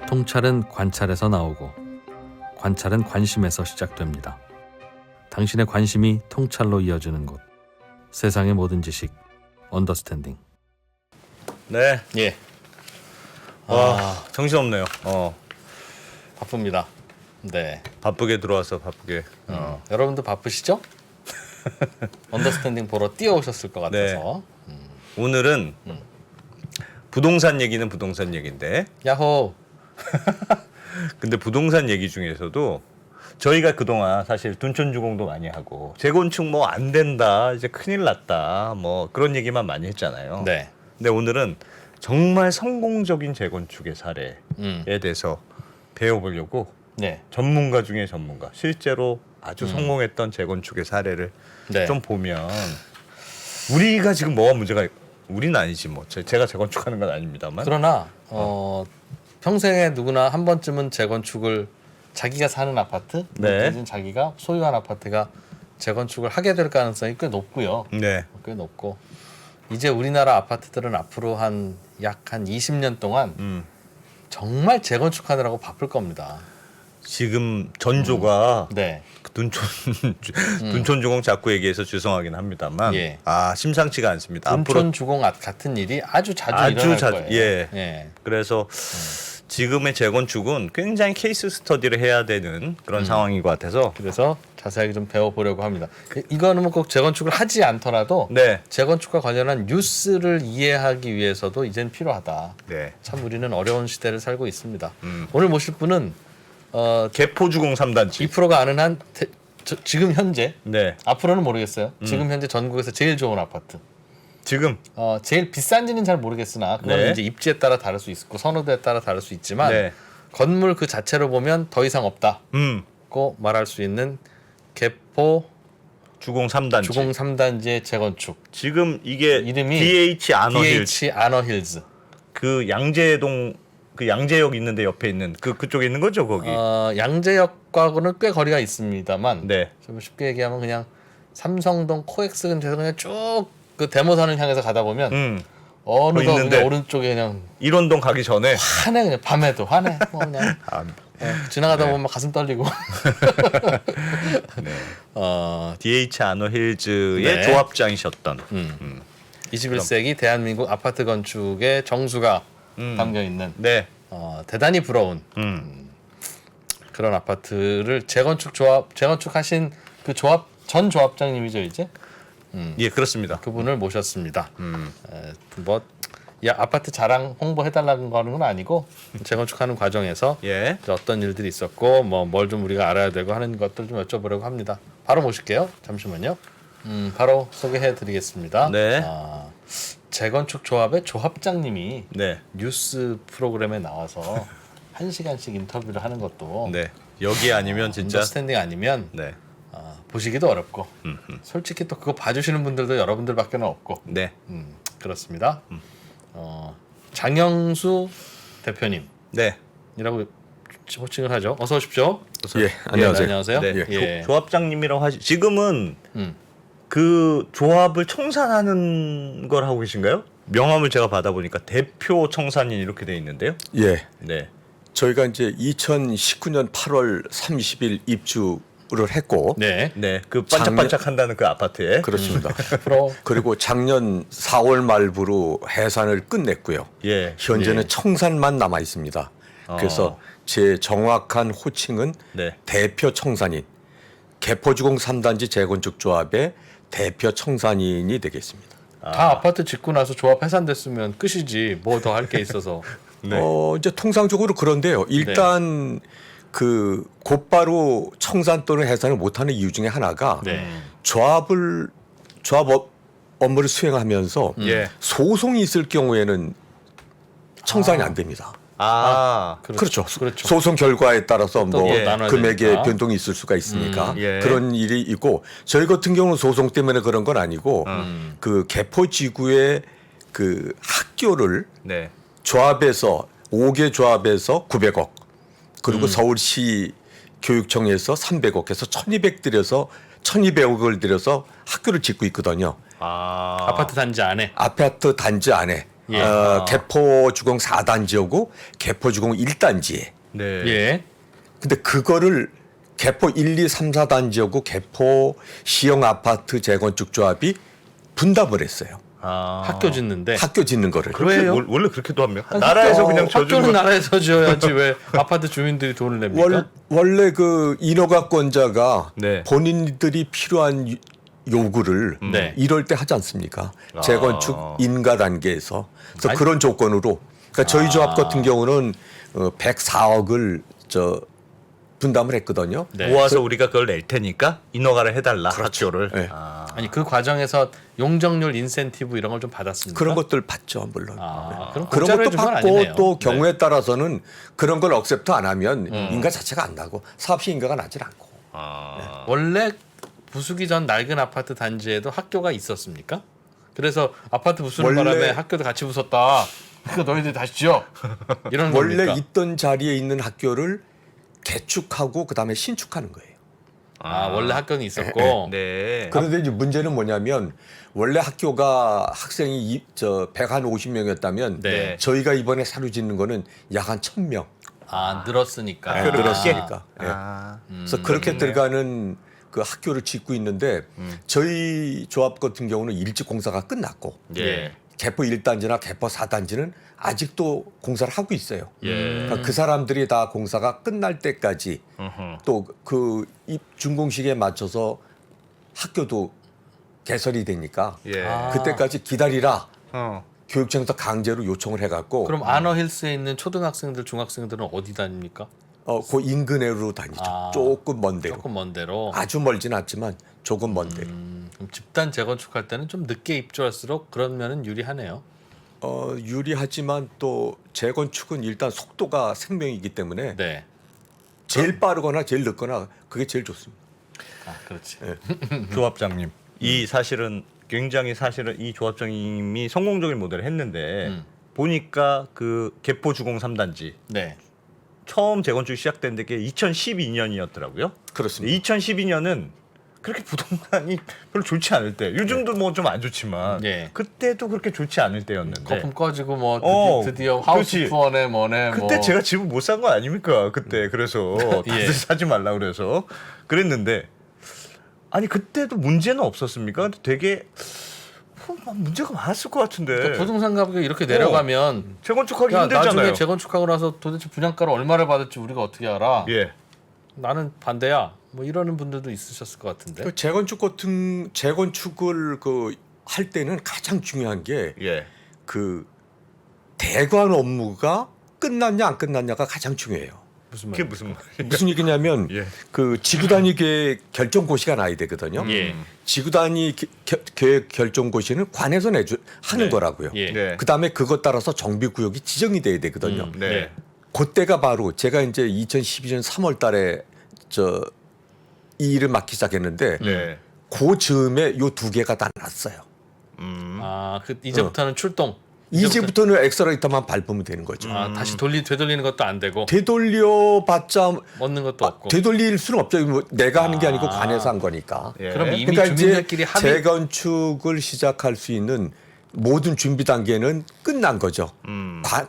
통찰은 관찰에서 나오고 관찰은 관심에서 시작됩니다. 당신의 관심이 통찰로 이어지는 곳. 세상의 모든 지식 언더스탠딩. 네. 예. 와, 정신없네요. 바쁩니다. 네. 바쁘게 들어와서 바쁘게. 여러분도 바쁘시죠? 언더스탠딩 보러 뛰어오셨을 것 같아서. 오늘은 부동산 얘기는 부동산 얘기인데, 야호. 근데 부동산 얘기 중에서도 저희가 그동안 사실 둔촌주공도 많이 하고 재건축 뭐 안 된다, 이제 큰일 났다, 뭐 그런 얘기만 많이 했잖아요. 네. 근데 오늘은 정말 성공적인 재건축의 사례에 대해서 배워보려고 네. 전문가 중에 전문가, 실제로 아주 성공했던 재건축의 사례를 네. 좀 보면 우리가 지금 뭐가 문제가 우리는 아니지 뭐 제가 재건축하는 건 아닙니다만 그러나 평생에 누구나 한 번쯤은 재건축을 자기가 사는 아파트, 네. 내지는 자기가 소유한 아파트가 재건축을 하게 될 가능성이 꽤 높고요. 네. 꽤 높고 이제 우리나라 아파트들은 앞으로 약 한 20년 동안 정말 재건축하느라고 바쁠 겁니다. 지금 전조가 네. 둔촌주공 자꾸 얘기해서 죄송하긴 합니다만 예. 심상치가 않습니다. 둔촌 주공 같은 일이 아주 자주 아주 일어날 자주, 거예요. 예. 그래서 지금의 재건축은 굉장히 케이스 스터디를 해야 되는 그런 상황인 것 같아서 그래서 자세하게 좀 배워보려고 합니다. 이거는 뭐 꼭 재건축을 하지 않더라도 네. 재건축과 관련한 뉴스를 이해하기 위해서도 이젠 필요하다. 네. 참 우리는 어려운 시대를 살고 있습니다. 오늘 모실 분은 개포주공 3단지 2%가 아는 한 지금 현재 네. 앞으로는 모르겠어요. 지금 현재 전국에서 제일 좋은 아파트. 지금 제일 비싼지는 잘 모르겠으나 그건 네. 이제 입지에 따라 다를 수 있고 선호도에 따라 다를 수 있지만 네. 건물 그 자체로 보면 더 이상 없다고 말할 수 있는 개포 주공 3단지 주공 3단지의 재건축. 지금 이게 이름이 DH 아너힐 DH 아너힐즈. 그 양재동 그 양재역 있는데 옆에 있는 그쪽에 있는 거죠 거기. 양재역과는 꽤 거리가 있습니다만 네. 좀 쉽게 얘기하면 그냥 삼성동 코엑스 근처에서 그냥 쭉 그 대모산을 향해서 가다 보면 어느덧 있는데. 그냥 오른쪽에 그냥 일원동 가기 전에 환해 그냥 밤에도 환해 뭐 그냥 지나가다 보면 막 가슴 떨리고. DH 아너힐즈의 네. 조합장이셨던 21세기 대한민국 아파트 건축의 정수가 담겨 있는 네. 대단히 부러운 그런 아파트를 재건축하신 그 전 조합장님이죠 이제. 예, 그렇습니다. 그분을 모셨습니다. 아파트 자랑 홍보해달라는 거는 건 아니고 재건축하는 과정에서 예. 어떤 일들이 있었고 뭘 좀 우리가 알아야 되고 하는 것들 좀 여쭤보려고 합니다. 바로 모실게요. 잠시만요. 바로 소개해드리겠습니다. 네. 재건축 조합의 조합장님이 네. 뉴스 프로그램에 나와서 1시간씩 인터뷰를 하는 것도 네. 여기 아니면 진짜 언더스탠딩 아니면 네. 보시기도 어렵고 솔직히 또 그거 봐주시는 분들도 여러분들밖에 없고 네. 그렇습니다. 장영수 대표님이라고 네. 호칭을 하죠. 어서 오십시오. 예, 안녕하세요. 안녕하세요. 네. 예. 조합장님이라고 하시. 지금은 음. 그 조합을 청산하는 걸 하고 계신가요? 명함을 제가 받아보니까 대표 청산인 이렇게 돼 있는데요. 예, 네. 저희가 이제 2019년 8월 30일 입주를 했고, 네. 네. 그 반짝반짝한다는 그 아파트에. 그렇습니다. 프로. 그리고 작년 4월 말부로 해산을 끝냈고요. 예. 현재는 예. 청산만 남아 있습니다. 그래서 제 정확한 호칭은 네. 대표 청산인, 개포주공 3단지 재건축 조합의 대표 청산인이 되겠습니다. 다 아파트 짓고 나서 조합 해산됐으면 끝이지 뭐 더 할 게 있어서. 네. 이제 통상적으로 그런데요. 일단 그 곧바로 청산 또는 해산을 못하는 이유 중에 하나가 네. 조합 업무를 수행하면서 예. 소송이 있을 경우에는 청산이 안 됩니다. 그렇죠. 그렇죠. 소송 결과에 따라서 또 뭐 나눠야 금액의 되니까. 변동이 있을 수가 있으니까 예. 그런 일이 있고 저희 같은 경우는 소송 때문에 그런 건 아니고 그 개포지구의 그 학교를 네. 조합에서 5개 조합에서 900억 그리고 서울시 교육청에서 300억 해서 1200억을 들여서 학교를 짓고 있거든요. 아파트 단지 안에. 아파트 단지 안에 예. 개포주공 4단지하고 개포주공 1단지에. 네. 예. 근데 그거를 개포 1, 2, 3, 4단지하고 개포 시형 아파트 재건축 조합이 분담을 했어요. 학교 짓는데. 학교 짓는 거를. 그렇게 왜요? 원래 그렇게도 합니까? 나라에서 그냥 져주는 학교는 거. 나라에서 지어야지 왜 아파트 주민들이 돈을 냅니까? 원래 그 인허가권자가 네. 본인들이 필요한 요구를 네. 이럴 때 하지 않습니까? 재건축 인가 단계에서. 그래서 아니- 그런 조건으로. 그러니까 저희 조합 같은 경우는 104억을 분담을 했거든요. 네. 모아서 우리가 그걸 낼 테니까 인허가를 해달라 학교를. 네. 아니 그 과정에서 용적률 인센티브 이런 걸 좀 받았습니까? 그런 것들 받죠, 물론. 그럼 그런 공짜로 것도 해준 건 받고 아니네요. 또 경우에 따라서는 그런 걸 억셉트 안 하면 인가 자체가 안 나고 사업시 인가가 나질 않고. 원래 부수기 전 낡은 아파트 단지에도 학교가 있었습니까? 그래서 아파트 부수는 원래- 바람에 학교도 같이 부쉈다. 그러니까 너희들 다시 지어. 이런 원래 겁니까? 있던 자리에 있는 학교를 개축하고 그다음에 신축하는 거예요. 원래 학교는 있었고. 네. 그런데 이제 문제는 뭐냐면 원래 학교가 학생이 150명이었다면 네. 저희가 이번에 새로 짓는 거는 약 한 1000명 늘었으니까. 늘었으니까. 예. 아. 그래서 그렇게 들어가는 그 학교를 짓고 있는데 저희 조합 같은 경우는 일찍 공사가 끝났고 예. 개포 1단지나 개포 4단지는 아직도 공사를 하고 있어요. 예. 그러니까 그 사람들이 다 공사가 끝날 때까지 또 그 준공식에 맞춰서 학교도 개설이 되니까 예. 그때까지 기다리라 어. 교육청에서 강제로 요청을 해갖고 그럼 아너힐스에 있는 초등학생들, 중학생들은 어디 다닙니까? 그 인근으로 다니죠. 조금 먼 데로. 조금 먼 데로. 아주 멀진 않지만 조금 먼 데로. 그럼 집단 재건축할 때는 좀 늦게 입주할수록 그런 면은 유리하네요. 유리하지만 또 재건축은 일단 속도가 생명이기 때문에 네. 제일 빠르거나 제일 늦거나 그게 제일 좋습니다. 그렇지. 조합장님. 이 사실은 굉장히 사실은 이 조합장님이 성공적인 모델을 했는데 보니까 그 개포 주공 3단지 네. 처음 재건축이 시작된 게 2012년이었더라고요. 그렇습니다. 2012년은 그렇게 부동산이 별로 좋지 않을 때, 요즘도 뭐 좀 안 좋지만 예. 그때도 그렇게 좋지 않을 때였는데 거품 꺼지고 뭐 어, 드디어 하우스 그렇지. 투어네 뭐네 그때 뭐. 제가 집을 못 산 거 아닙니까? 그때 그래서 다들 예. 사지 말라 그래서 그랬는데 아니 그때도 문제는 없었습니까? 근데 되게 문제가 많았을 것 같은데 그러니까 부동산 가격이 이렇게 내려가면 재건축하기 야, 힘들잖아요. 나중에 재건축하고 나서 도대체 분양가를 얼마를 받을지 우리가 어떻게 알아? 예. 나는 반대야. 뭐 이러는 분들도 있으셨을 것 같은데. 그 재건축을 그 할 때는 가장 중요한 게 예. 그 대관 업무가 끝났냐 안 끝났냐가 가장 중요해요. 무슨 그게 말? 무슨 말이에요? 무슨 얘기냐면 예. 그 지구단위 결정고시가 나야 되거든요. 예. 지구단위 계획 결정고시는 관에서 하는 네. 거라고요. 예. 네. 그다음에 그것 따라서 정비구역이 지정이 돼야 되거든요. 네. 그때가 바로 제가 이제 2012년 3월 달에 이 일을 맡기 시작했는데 네. 그 즈음에 요 두 개가 다 났어요. 이제부터는 출동. 이제부터는 엑셀레이터만 밟으면 되는 거죠. 다시 되돌리는 것도 안 되고 되돌려봤자 얻는 것도 없고. 되돌릴 수는 없죠. 뭐 내가 하는 게 아니고 관에서 한 거니까. 예. 그럼 이미 그러니까 이제 주민들끼리 합의. 재건축을 시작할 수 있는 모든 준비 단계는 끝난 거죠.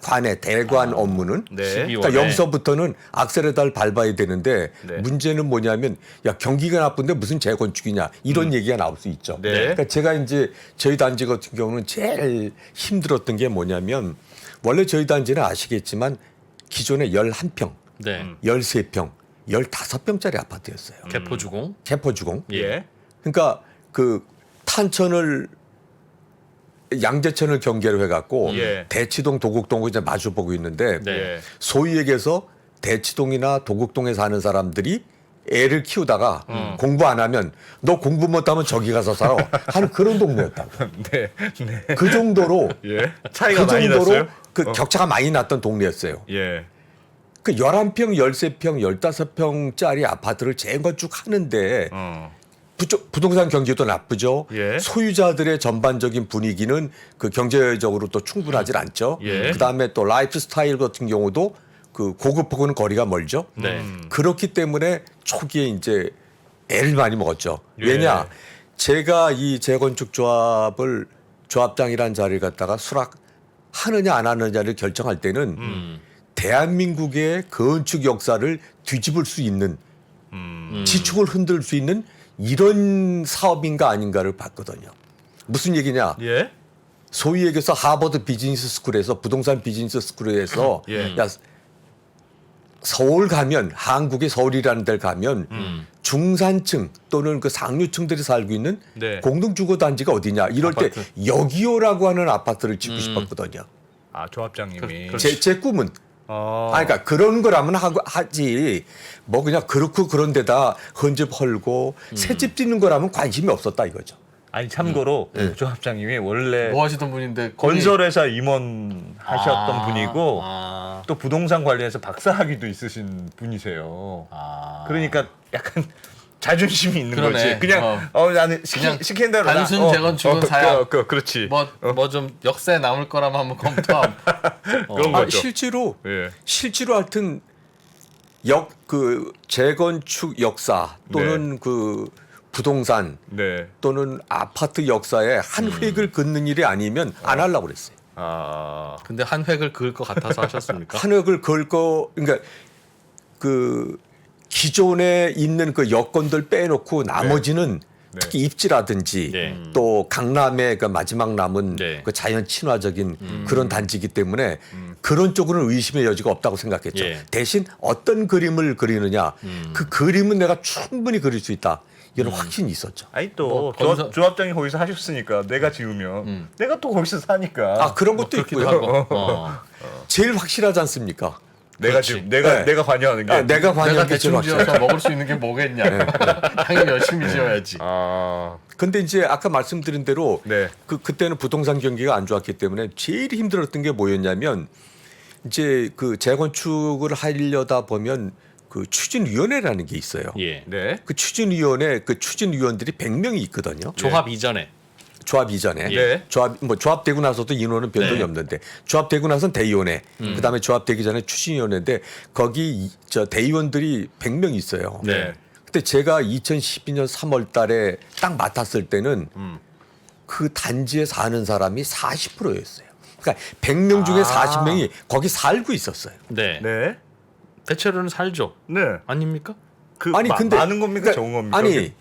관의 대관 업무는. 네. 12월. 그러니까 여기서부터는 악셀에다를 밟아야 되는데 네. 문제는 뭐냐면 야 경기가 나쁜데 무슨 재건축이냐 이런 얘기가 나올 수 있죠. 네. 그러니까 제가 이제 저희 단지 같은 경우는 제일 힘들었던 게 뭐냐면 원래 저희 단지는 아시겠지만 기존에 11평, 네. 13평, 15평짜리 아파트였어요. 개포주공. 개포주공. 예. 그러니까 그 탄천을 양재천을 경계로 해갖고 예. 대치동, 도곡동을 이제 마주 보고 있는데 네. 예. 소위 얘기해서 대치동이나 도곡동에 사는 사람들이 애를 키우다가 공부 안 하면 너 공부 못하면 저기 가서 살아 하는 그런 동네였다고. 네. 네. 그 정도로 예. 차이가 그 많이 정도로 났어요. 그 격차가 많이 났던 동네였어요. 예. 그 11평, 13평, 15평짜리 아파트를 재건축하는데 부동산 경기도 나쁘죠. 예. 소유자들의 전반적인 분위기는 그 경제적으로 또 충분하지 않죠. 예. 그다음에 또 라이프 스타일 같은 경우도 그 고급하고는 거리가 멀죠. 네. 그렇기 때문에 초기에 이제 애를 많이 먹었죠. 예. 왜냐? 제가 이 재건축 조합장이라는 자리를 갖다가 하느냐 안 하느냐를 결정할 때는 대한민국의 건축 역사를 뒤집을 수 있는 지축을 흔들 수 있는 이런 사업인가 아닌가를 봤거든요. 무슨 얘기냐? 예. 소위 얘기해서 하버드 비즈니스 스쿨에서 부동산 비즈니스 스쿨에서 예. 야, 서울 가면 한국의 서울이라는 데를 가면 중산층 또는 그 상류층들이 살고 있는 네. 공동주거단지가 어디냐 이럴 아파트. 때 여기요라고 하는 아파트를 짓고 싶었거든요. 아 조합장님이. 제 꿈은 그러니까 그런 거라면 하지 뭐 그냥 그렇고 그런 데다 헌집 헐고 새집 짓는 거라면 관심이 없었다 이거죠. 아니 참고로 조합장님이 원래 뭐 하시던 분인데 건설회사 임원 하셨던 분이고 아. 또 부동산 관리에서 박사학위도 있으신 분이세요. 아. 그러니까 약간 자존심이 있는 그러네. 거지. 그냥 나는 그냥 시킨 대로 단순 재건축은 사야. 그렇지. 뭐 좀 역사에 남을 거라면 한번 검토함. 그런 거죠. 실제로 예. 하여튼 그 재건축 역사 또는 그 부동산 네. 또는 아파트 역사에 한 획을 긋는 일이 아니면 안 하려고 그랬어요. 아. 근데 한 획을 그을 것 같아서 하셨습니까? 한 획을 그을 거 그러니까 그 기존에 있는 그 여건들 빼놓고 나머지는 네. 특히 입지라든지 네. 또 강남의 그 마지막 남은 네. 그 자연 친화적인 그런 단지이기 때문에 그런 쪽으로는 의심의 여지가 없다고 생각했죠. 예. 대신 어떤 그림을 그리느냐 그 그림은 내가 충분히 그릴 수 있다 이런 확신이 있었죠. 아니 또 뭐 건설- 조합장이 거기서 하셨으니까 내가 지으면 내가 또 거기서 사니까 아 그런 것도 그렇기도 있고요. 하고. 제일 확실하지 않습니까? 내가 그렇지. 지금 내가 네. 관여하는 게. 내가 내가 관여한 게 제일 대충 확실해요. 지어서 먹을 수 있는 게 뭐겠냐. 당연히 열심히 지어야지. 아. 근데 이제 아까 말씀드린 대로 네. 그때는 부동산 경기가 안 좋았기 때문에 제일 힘들었던 게 뭐였냐면 이제 그 재건축을 하려다 보면 그 추진위원회라는 게 있어요. 예. 네. 그 추진위원회 그 추진위원들이 100명이 있거든요. 조합 이전에. 조합 이전에 예. 조합되고 나서도 인원은 변동이 네. 없는데 조합되고 나서는 대의원회 그다음에 조합되기 전에 추진위원회인데 거기 저 대의원들이 100명 있어요. 네. 그때 제가 2012년 3월 달에 딱 맡았을 때는 그 단지에 사는 사람이 40%였어요. 그러니까 100명 중에 40명이 거기 살고 있었어요. 네. 네. 대체로는 살죠. 네. 아닙니까? 그 아니 근데 많은 겁니까 적은 겁니까? 아니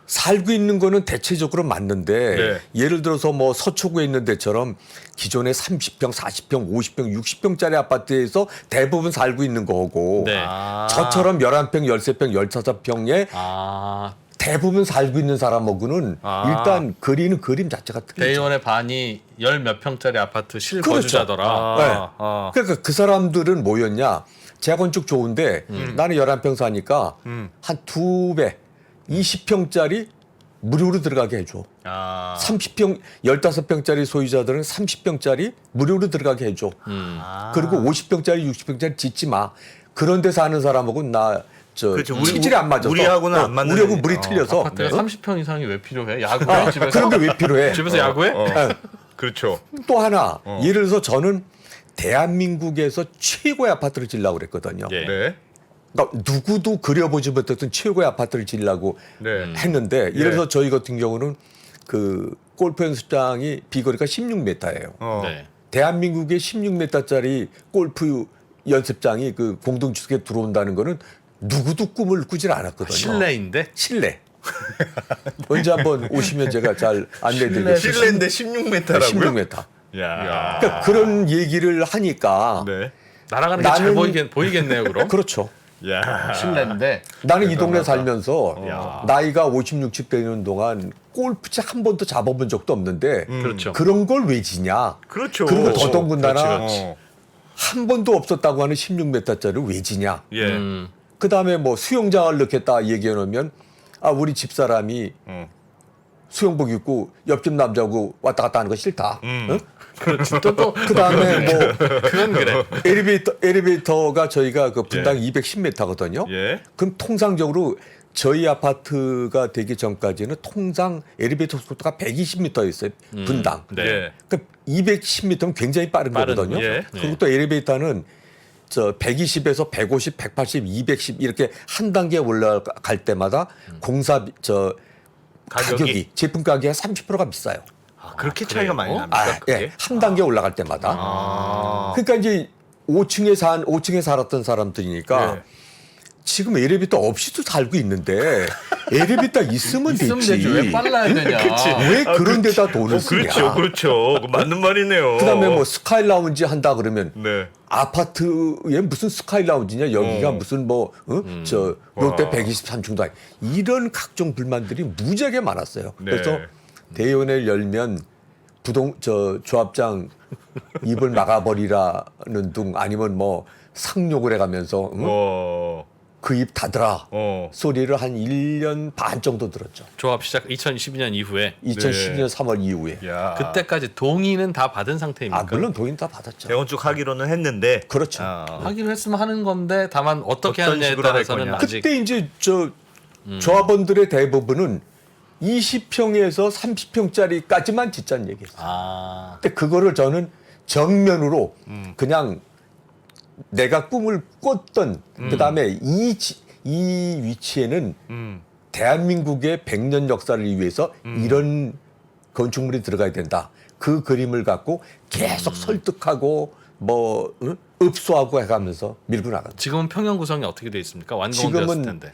살고 있는 거는 대체적으로 맞는데 네. 예를 들어서 뭐 서초구에 있는 데처럼 기존에 30평, 40평, 50평, 60평짜리 아파트에서 대부분 살고 있는 거고 네. 저처럼 11평, 13평, 15평에 아, 대부분 살고 있는 사람하고는 아. 일단 그리는 그림 자체가 틀리죠. 대의원의 반이 열 몇 평짜리 아파트 그렇죠. 실거주자더라. 네. 그러니까 그 사람들은 뭐였냐? 재건축 좋은데 나는 11평 사니까 한 2배, 20평짜리 무료로 들어가게 해줘. 아. 30평, 15평짜리 소유자들은 30평짜리 무료로 들어가게 해줘. 그리고 50평짜리, 60평짜리 짓지 마. 그런 데 사는 사람하고 그렇죠. 체질이 안 맞아서. 우리하고는 안 맞는 우리하고 물이 틀려서. 아파트에 어? 30평 이상이 왜 필요해? 야구해? 집에서? 그런 게 왜 필요해? 집에서 야구해? 그렇죠. 또 하나, 예를 들어서 저는 대한민국에서 최고의 아파트를 지으려고 그랬거든요. 예. 네. 그러니까 누구도 그려보지 못했던 최고의 아파트를 지으려고 네. 했는데 예를 들어서 저희 같은 경우는 그 골프 연습장이 비거리가 16m예요. 네. 대한민국에 16m짜리 골프 연습장이 그 공동주택에 들어온다는 거는 누구도 꿈을 꾸질 않았거든요. 실내인데? 실내. 언제 한번 오시면 제가 잘 안내드리겠습니다. 실내인데 16m라고요? 16m. 야. 그러니까 그런 얘기를 하니까 네. 날아가는 게 잘 나는- 보이겠네요, 그럼? 그렇죠. 야. 실내인데. 나는 이 동네 살면서 야. 나이가 50, 60 되는 동안 골프채 한 번도 잡아본 적도 없는데 그렇죠. 그런 걸 왜 지냐? 그렇죠. 그리고 더더군다나 그렇지. 한 번도 없었다고 하는 16m짜리를 왜 지냐? 예. 그다음에 뭐 수영장을 넣겠다 얘기해 놓으면 아 우리 집사람이 수영복 입고 옆집 남자하고 왔다 갔다 하는 거 싫다. 응? 그렇지. 또. 그다음에 뭐 그건 그래. 엘리베이터가 저희가 그 분당 210m거든요. 예. 그럼 통상적으로 저희 아파트가 되기 전까지는 통상 엘리베이터 속도가 120m였어요. 분당. 네. 예. 그러니까 210m면 굉장히 빠른 빠른 거거든요. 거죠. 예. 그리고 또 엘리베이터는 저 120에서 150, 180, 210 이렇게 한 단계 올라갈 때마다 공사 저 가격이? 가격이 제품 가격이 30%가 비싸요. 그렇게 차이가 많이 그래요? 납니까? 그게? 예, 한 단계 올라갈 때마다. 아. 그러니까 이제 5층에 살았던 사람들이니까 네. 지금 엘리베이터 없이도 살고 있는데 엘리베이터 있으면 있으면 되지. 되지 왜 빨라야 되냐. 왜 그런 데다 돈을 쓰냐. 그렇죠, 그렇죠. 맞는 말이네요. 그다음에 뭐 스카이 라운지 한다 그러면 네. 아파트에 무슨 스카이 라운지냐 여기가 무슨 뭐 저 롯데 와. 123층도 아니 이런 각종 불만들이 무지하게 많았어요. 네. 그래서 대의원회를 열면 조합장 입을 막아버리라는 둥 아니면 뭐 상욕을 해가면서 그 입 닫으라 소리를 한 1년 반 정도 들었죠. 조합 시작 2012년 이후에 2012년 3월 이후에. 야. 그때까지 동의는 다 받은 상태입니까? 아 물론 동의는 다 받았죠. 재건축 하기로는 했는데 그렇죠. 하기로 했으면 하는 건데 다만 어떻게 어떤 하느냐에 식으로 할 따라서는 거냐. 아직 그때 이제 조합원들의 대부분은 20평에서 30평짜리까지만 짓자는 얘기했어요. 아 근데 그거를 저는 정면으로 그냥 내가 꿈을 꿨던 그다음에 이 위치에는 대한민국의 100년 역사를 위해서 이런 건축물이 들어가야 된다. 그 그림을 갖고 계속 설득하고 뭐 읍소하고 해가면서 밀고 나갔죠. 지금은 평형 구성이 어떻게 돼 있습니까? 완공되었을 지금은 텐데.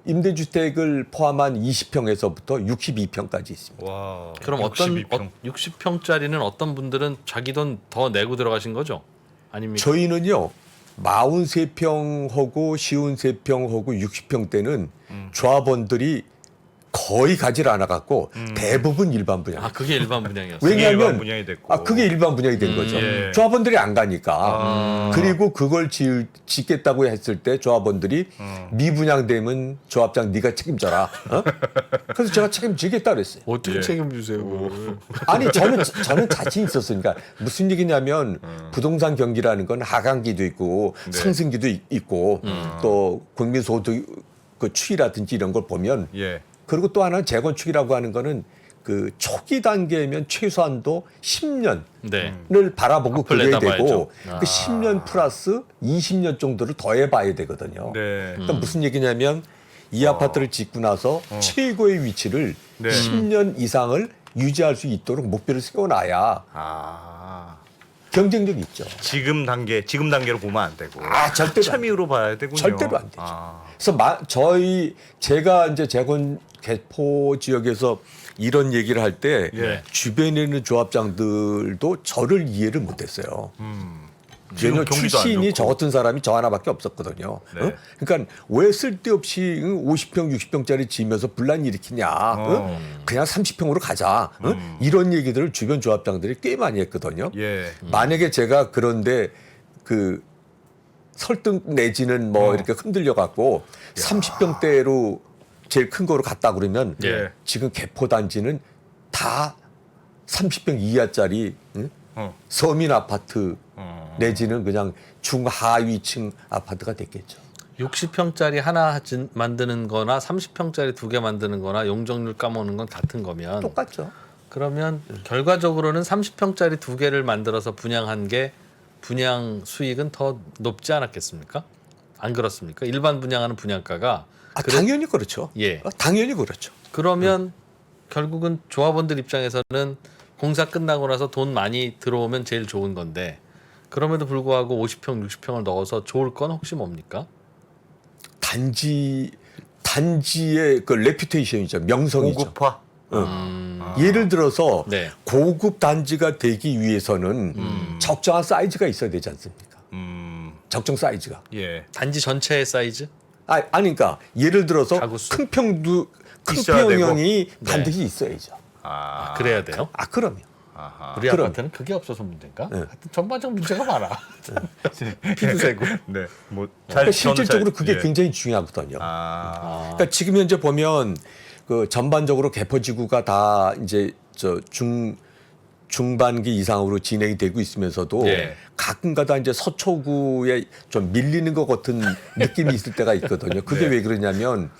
임대주택을 포함한 20평에서부터 62평까지 있습니다. 와. 그럼 60평짜리는 어떤 분들은 자기 돈 더 내고 들어가신 거죠? 아닙니까? 저희는요 43평하고 53평하고 60평 때는 조합원들이 거의 가지를 않아 갖고 대부분 일반 분양. 아 그게 일반 분양이었어요. 일반 왜냐하면 분양이 됐고. 그게 일반 분양이 된 거죠. 예. 조합원들이 안 가니까. 그리고 그걸 짓겠다고 했을 때 조합원들이 미분양되면 조합장 네가 책임져라. 그래서 제가 책임지겠다 그랬어요. 어떻게 책임주세요? 그걸? 아니 저는 자신 있었으니까 무슨 얘기냐면 부동산 경기라는 건 하강기도 있고 네. 상승기도 있고 또 국민소득 그 추이라든지 이런 걸 보면 예. 그리고 또 하나는 재건축이라고 하는 거는 그 초기 단계면 최소한도 10년을 네. 바라보고 앞을 그려야 내다봐야죠. 되고 아. 그 10년 플러스 20년 정도를 더해봐야 되거든요. 네. 그러니까 무슨 얘기냐면 이 아파트를 짓고 나서 최고의 위치를 네. 10년 이상을 유지할 수 있도록 목표를 세워놔야 아. 경쟁력이 있죠. 지금 단계로 보면 안 되고. 절대로 참 이후로 봐야 되군요. 절대로 안 되죠. 아. 그래서 제가 이제 개포 지역에서 이런 얘기를 할 때 예. 주변에 있는 조합장들도 저를 이해를 못했어요. 지금 왜냐면 경기도 안 출신이 좋고. 저 같은 사람이 저 하나밖에 없었거든요. 네. 그러니까 왜 쓸데없이 50평, 60평짜리 지으면서 분란 일으키냐. 그냥 30평으로 가자. 이런 얘기들을 주변 조합장들이 꽤 많이 했거든요. 예. 만약에 제가 그런데 그 설득 내지는 뭐 이렇게 흔들려 갖고 30평대로 제일 큰 거로 갔다 그러면 예. 지금 개포 단지는 다 30평 이하짜리 서민 아파트 내지는 그냥 중하위층 아파트가 됐겠죠. 60평짜리 하나 만드는 거나 30평짜리 두 개 만드는 거나 용적률 까먹는 건 같은 거면 똑같죠. 그러면 결과적으로는 30평짜리 두 개를 만들어서 분양한 게 분양 수익은 더 높지 않았겠습니까? 안 그렇습니까? 일반 분양하는 분양가가 당연히 그렇죠. 예. 당연히 그렇죠. 그러면 결국은 조합원들 입장에서는 공사 끝나고 나서 돈 많이 들어오면 제일 좋은 건데 그럼에도 불구하고 50평, 60평을 넣어서 좋을 건 혹시 뭡니까? 단지의 그 레퓨테이션이죠. 명성이죠. 고급화. 예를 들어서 네. 고급 단지가 되기 위해서는 적정한 사이즈가 있어야 되지 않습니까? 적정 사이즈가. 예. 단지 전체의 사이즈? 아니 그러니까 예를 들어서 가구수. 큰 평도 큰 있어야 평형이 되고. 반드시 있어야죠. 아. 그래야 돼요? 그럼요. 아하. 우리 그럼. 아파트는 그게 없어서 문제인가? 네. 하여튼 전반적 문제가 많아. 피도 새고. 네. 뭐 그러니까 실질적으로 그게 예. 굉장히 중요하거든요. 아. 그러니까 지금 현재 보면 그 전반적으로 개포지구가 다 이제 중반기 이상으로 진행이 되고 있으면서도 예. 가끔가다 이제 서초구에 좀 밀리는 것 같은 느낌이 있을 때가 있거든요. 그게 네. 왜 그러냐면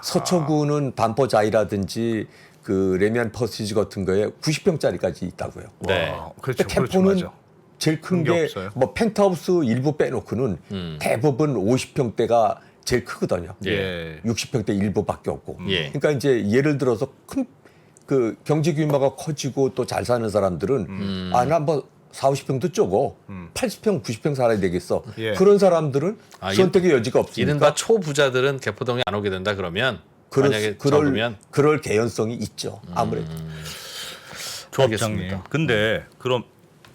서초구는 반포자이라든지 그 레미안 퍼시지 같은 거에 90평짜리까지 있다고요. 네. 와, 그렇죠. 근데 그렇죠. 캠포는 맞아. 제일 큰 게 게 없어요. 뭐 펜트하우스 일부 빼놓고는 대부분 50평대가 제일 크거든요. 예. 60평대 일부밖에 없고. 예. 그러니까 이제 예를 들어서 큰 그 경제 규모가 커지고 또 잘 사는 사람들은 아, 나 뭐 40, 50평도 쪼고 80평, 90평 살아야 되겠어. 예. 그런 사람들은 아, 선택의 여지가 없으니까 이른바 초부자들은 개포동에 안 오게 된다 그러면 만약에 적으면 그럴 개연성이 있죠. 아무래도. 조합장님. 알겠습니다. 근데 그럼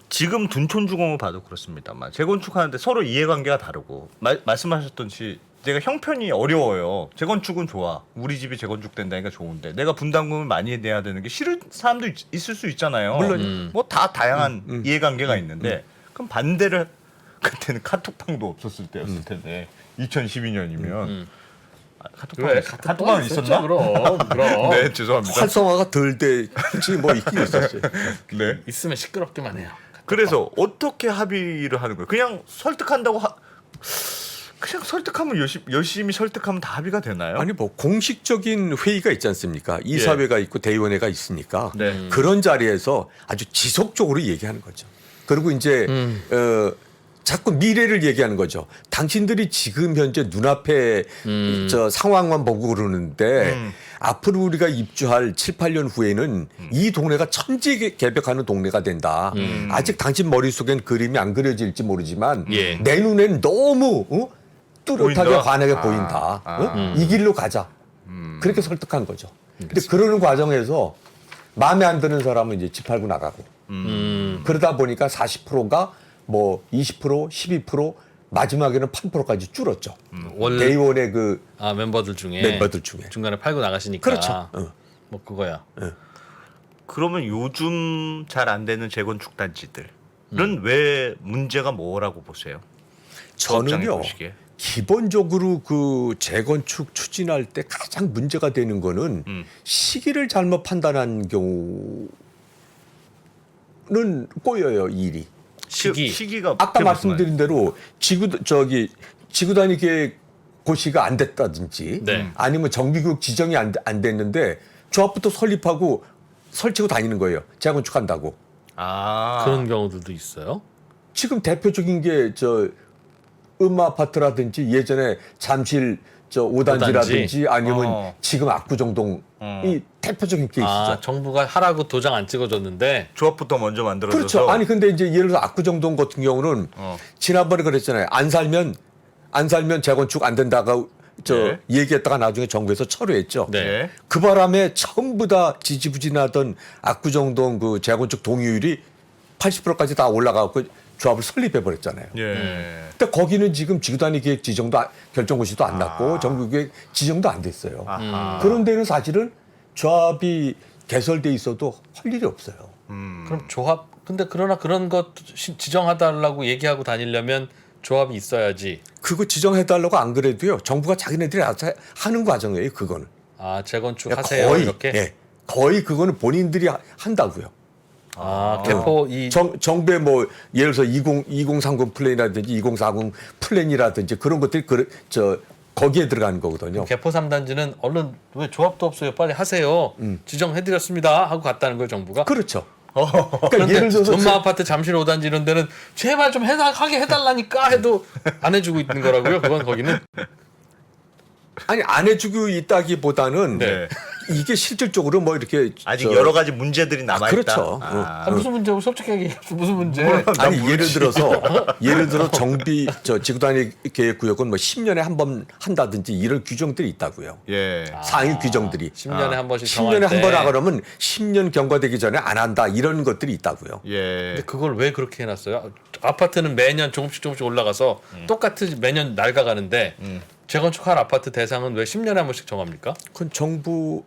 지금 둔촌주공을 봐도 그렇습니다만 재건축하는데 서로 이해관계가 다르고 말씀하셨듯이 내가 형편이 어려워요. 재건축은 좋아. 우리 집이 재건축된다니까 좋은데 내가 분담금을 많이 내야 되는 게 싫은 사람도 있을 수 있잖아요. 물론 뭐 다 다양한 이해관계가 있는데 그럼 반대를 그때는 카톡방도 없었을 때였을 텐데 2012년이면 카톡방은 있었나? 그럼 네 죄송합니다. 활성화가 덜 돼. 솔직히 뭐 있긴 있었어요. 네. 있으면 시끄럽기만 해요. 그래서 어떻게 합의를 하는 거예요? 그냥 설득한다고 그냥 설득하면 열심히 설득하면 다 합의가 되나요? 아니 뭐 공식적인 회의가 있지 않습니까? 이사회가 있고 대의원회가 있으니까 네. 그런 자리에서 아주 지속적으로 얘기하는 거죠. 그리고 이제 자꾸 미래를 얘기하는 거죠. 당신들이 지금 현재 눈앞에 저 상황만 보고 그러는데 앞으로 우리가 입주할 7, 8년 후에는 이 동네가 천지개벽하는 동네가 된다. 아직 당신 머릿속엔 그림이 안 그려질지 모르지만 예. 내 눈엔 너무 뚜렷하게 보인다? 환하게 보인다. 이 길로 가자. 그렇게 설득한 거죠. 근데 그러는 과정에서 마음에 안 드는 사람은 이제 집 팔고 나가고 그러다 보니까 40%가 뭐 20%, 12% 마지막에는 8%까지 줄었죠. 원래 대의원의 그 멤버들 중에 멤버들 중에. 중간에 팔고 나가시니까 그렇죠. 뭐 그거야. 그러면 요즘 잘 안 되는 재건축 단지들은 왜 문제가 뭐라고 보세요? 조합장이 저는요. 보시기에. 기본적으로 그 재건축 추진할 때 가장 문제가 되는 거는 시기를 잘못 판단한 경우는 꼬여요, 이 일이. 시기가 아까 그게 무슨 말씀드린 대로 지구 단위 계획 고시가 안 됐다든지 네. 아니면 정비구역 지정이 안 됐는데 조합부터 설립하고 설치고 다니는 거예요. 재건축한다고. 아 그런 경우들도 있어요. 지금 대표적인 게 저 음아파트라든지 예전에 잠실 저 5단지라든지 아니면 지금 압구정동이 대표적인 케이스죠. 아 정부가 하라고 도장 안 찍어줬는데 조합부터 먼저 만들어줘서 그렇죠. 아니 근데 이제 예를 들어 압구정동 같은 경우는 지난번에 그랬잖아요. 안 살면 재건축 안 된다고 네. 얘기했다가 나중에 정부에서 철회했죠. 네. 그 바람에 전부 다 지지부진하던 압구정동 그 재건축 동의율이 80%까지 다 올라가고 조합을 설립해 버렸잖아요. 예. 근데 거기는 지금 지구단위 계획 지정도 결정고시도 안 났고 정부계획 지정도 안 됐어요. 그런 데는 사실은 조합이 개설돼 있어도 할 일이 없어요. 그럼 조합 근데 그러나 그런 것 지정하달라고 얘기하고 다니려면 조합이 있어야지. 그거 지정해달라고 안 그래도요. 정부가 자기네들이 알아서 하는 과정이에요. 그거는. 아 재건축 하세요 이렇게. 예, 거의 그거는 본인들이 한다고요. 개포 이 정부의 뭐 예를 들어서 2030 플랜이라든지 2040 플랜이라든지 그런 것들이 거기에 들어가는 거거든요. 개포 3단지는 얼른 왜 조합도 없어요 빨리 하세요 지정해드렸습니다 하고 갔다는 거예요 정부가. 그렇죠. 그러니까 그런데 예를 들어서 전마 아파트 잠실 5단지 이런 데는 제발 좀 하게 해달라니까 해도 안 해주고 있는 거라고요. 그건 거기는. 아니 안 해주고 있다기보다는 네. 이게 실질적으로 뭐 이렇게 아직 여러 가지 문제들이 남아 있다. 그렇죠. 무슨 문제고 솔직하게 얘기해서 무슨 문제. 아니 예를 들어 정비 지구 단위 계획 구역은 뭐 10년에 한 번 한다든지 이런 규정들이 있다고요. 예. 상위 규정들이 10년에 한 번씩 정할 10년에 한 때. 번 하거나 10년 경과되기 전에 안 한다 이런 것들이 있다고요. 예. 근데 그걸 왜 그렇게 해놨어요? 아파트는 매년 조금씩 올라가서 똑같이 매년 낡아가는데 재건축할 아파트 대상은 왜 10년에 한 번씩 정합니까? 그건 정부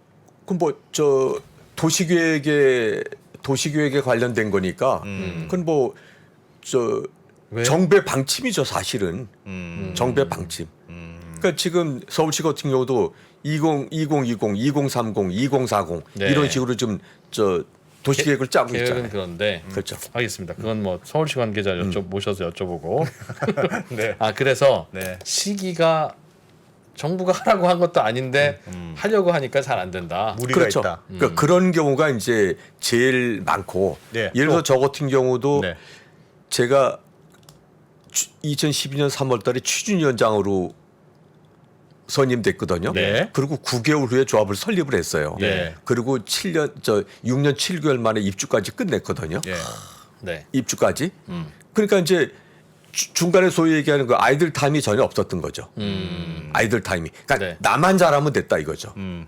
도시계획에 관련된 거니까 그건 왜요? 정부의 방침이죠 사실은. 정부의 방침. 그러니까 지금 서울시 같은 경우도 2030, 2040 네. 이런 식으로 좀 도시계획을 짜고 계획은 있잖아요. 그런데 그렇죠. 알겠습니다. 그건 뭐 서울시 관계자 모셔서 여쭤보고. 네. 그래서 네. 시기가 정부가 하라고 한 것도 아닌데 하려고 하니까 잘 안 된다. 무리가 그렇죠. 있다. 그러니까 그런 경우가 이제 제일 많고 네. 예를 들어 저 같은 경우도 네. 제가 2012년 3월달에 취준위원장으로 선임됐거든요. 네. 그리고 9개월 후에 조합을 설립을 했어요. 네. 그리고 6년 7개월 만에 입주까지 끝냈거든요. 예. 네. 입주까지. 그러니까 이제 중간에 소위 얘기하는 그 아이들 타임이 전혀 없었던 거죠. 아이들 타임이. 그러니까 네. 나만 잘하면 됐다 이거죠. 음.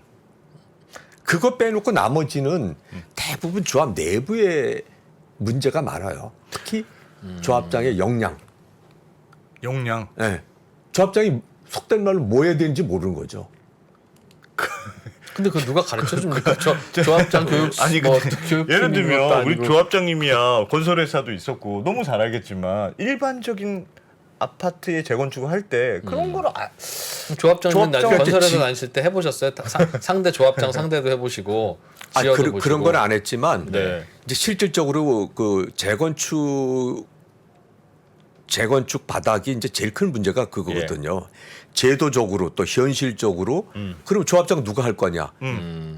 그거 빼놓고 나머지는 대부분 조합 내부에 문제가 많아요. 특히 조합장의 역량. 역량. 예. 조합장이 속된 말로 뭐 해야 되는지 모르는 거죠. 근데 그거 누가 가르쳐 줍니까? 조합장 교육 아니 뭐 근데 교육 예를 중인 것도 들면 우리 아니고. 조합장님이야 건설회사도 있었고 너무 잘 알겠지만 일반적인 아파트의 재건축을 할 때 그런 거를 조합장님은 나중에 조합장- 건설회사 지- 다니실 때 해보셨어요? 상대 조합장 상대도 해보시고 아, 지어도 그런 보시고. 건 안 했지만 네. 이제 실질적으로 그 재건축 바닥이 이제 제일 큰 문제가 그거거든요. 제도적으로 또 현실적으로 그럼 조합장 누가 할 거냐?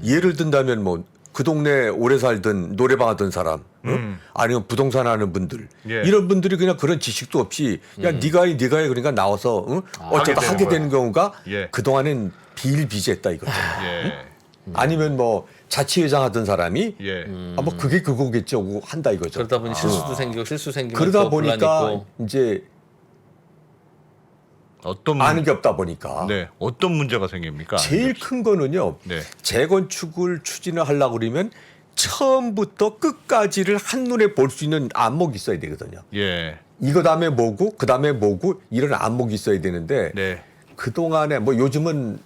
예를 든다면 뭐 그 동네 오래 살던 노래방 하던 사람, 아니면 부동산 하는 분들 예. 이런 분들이 그냥 그런 지식도 없이 야 네가 해 그러니까 나와서 어쩌다 하게 되는 경우가 예. 그 동안엔 비일비재했다 이거죠. 예. 아니면 뭐 자치회장 하던 사람이 예. 뭐 그게 그거겠죠 하고 한다 이거죠. 그러다 보니 실수도 생기고 실수 생기면 그러다 또 분란 보니까 있고. 이제 어떤 아는 게 없다 보니까 네. 어떤 문제가 생깁니까? 제일 큰 거는요. 네. 재건축을 추진을 하려고 그러면 처음부터 끝까지를 한눈에 볼 수 있는 안목이 있어야 되거든요. 예. 이거 다음에 뭐고 그 다음에 뭐고 이런 안목이 있어야 되는데 네. 그동안에 뭐 요즘은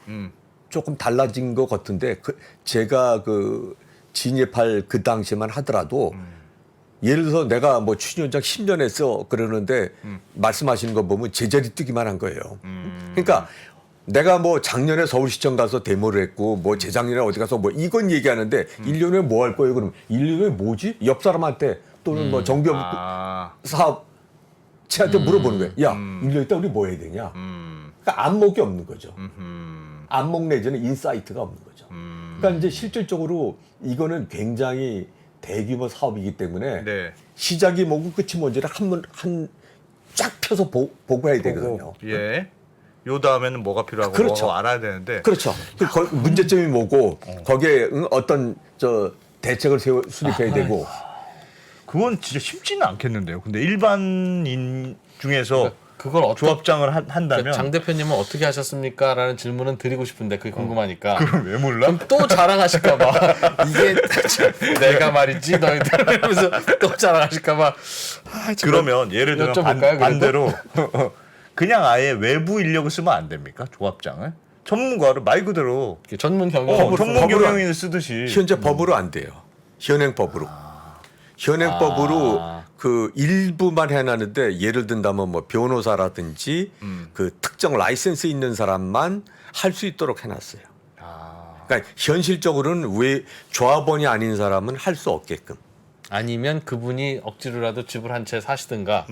음. 조금 달라진 것 같은데 제가 그 진입할 그 당시만 하더라도 예를 들어서 내가 뭐 추진위원장 10년 했어 그러는데 말씀하시는 거 보면 제자리 뛰기만 한 거예요. 그러니까 내가 뭐 작년에 서울시청 가서 데모를 했고 뭐 재작년에 어디 가서 뭐 이건 얘기하는데 1년에 뭐 할 거예요? 그럼 1년에 뭐지? 옆 사람한테 또는 뭐 정비업 아. 사업체한테 물어보는 거예요. 야, 1년 있다 우리 뭐 해야 되냐? 그러니까 안목이 없는 거죠. 안목 내지는 인사이트가 없는 거죠. 그러니까 이제 실질적으로 이거는 굉장히 대규모 사업이기 때문에 네. 시작이 뭐고 끝이 뭔지를 한 쫙 펴서 보고 해야 되거든요. 예. 요 다음에는 뭐가 필요하고 그렇죠. 뭐가 알아야 되는데. 그렇죠. 문제점이 뭐고 거기에 어떤 대책을 수립해야 되고 그건 진짜 쉽지는 않겠는데요. 근데 일반인 중에서 그걸 어떻게 조합장을 한다면 장 대표님은 어떻게 하셨습니까? 라는 질문은 드리고 싶은데 그게 궁금하니까. 그걸 왜 몰라? 그럼 또 자랑하실까봐 이게 내가 말이지 너희들 이러면서 또 자랑하실까봐. 그러면 예를 들면 여쭤볼까요, 반대로 그냥 아예 외부 인력을 쓰면 안 됩니까? 조합장을 전문가를 말 그대로 전문 경영 전문 법으로 경영인을 쓰듯이 현재 법으로 안 돼요. 현행법으로. 현행법으로 아. 그 일부만 해놨는데 예를 든다면 뭐 변호사라든지 그 특정 라이센스 있는 사람만 할 수 있도록 해놨어요. 그러니까 현실적으로는 왜 조합원이 아닌 사람은 할 수 없게끔. 아니면 그분이 억지로라도 집을 한 채 사시든가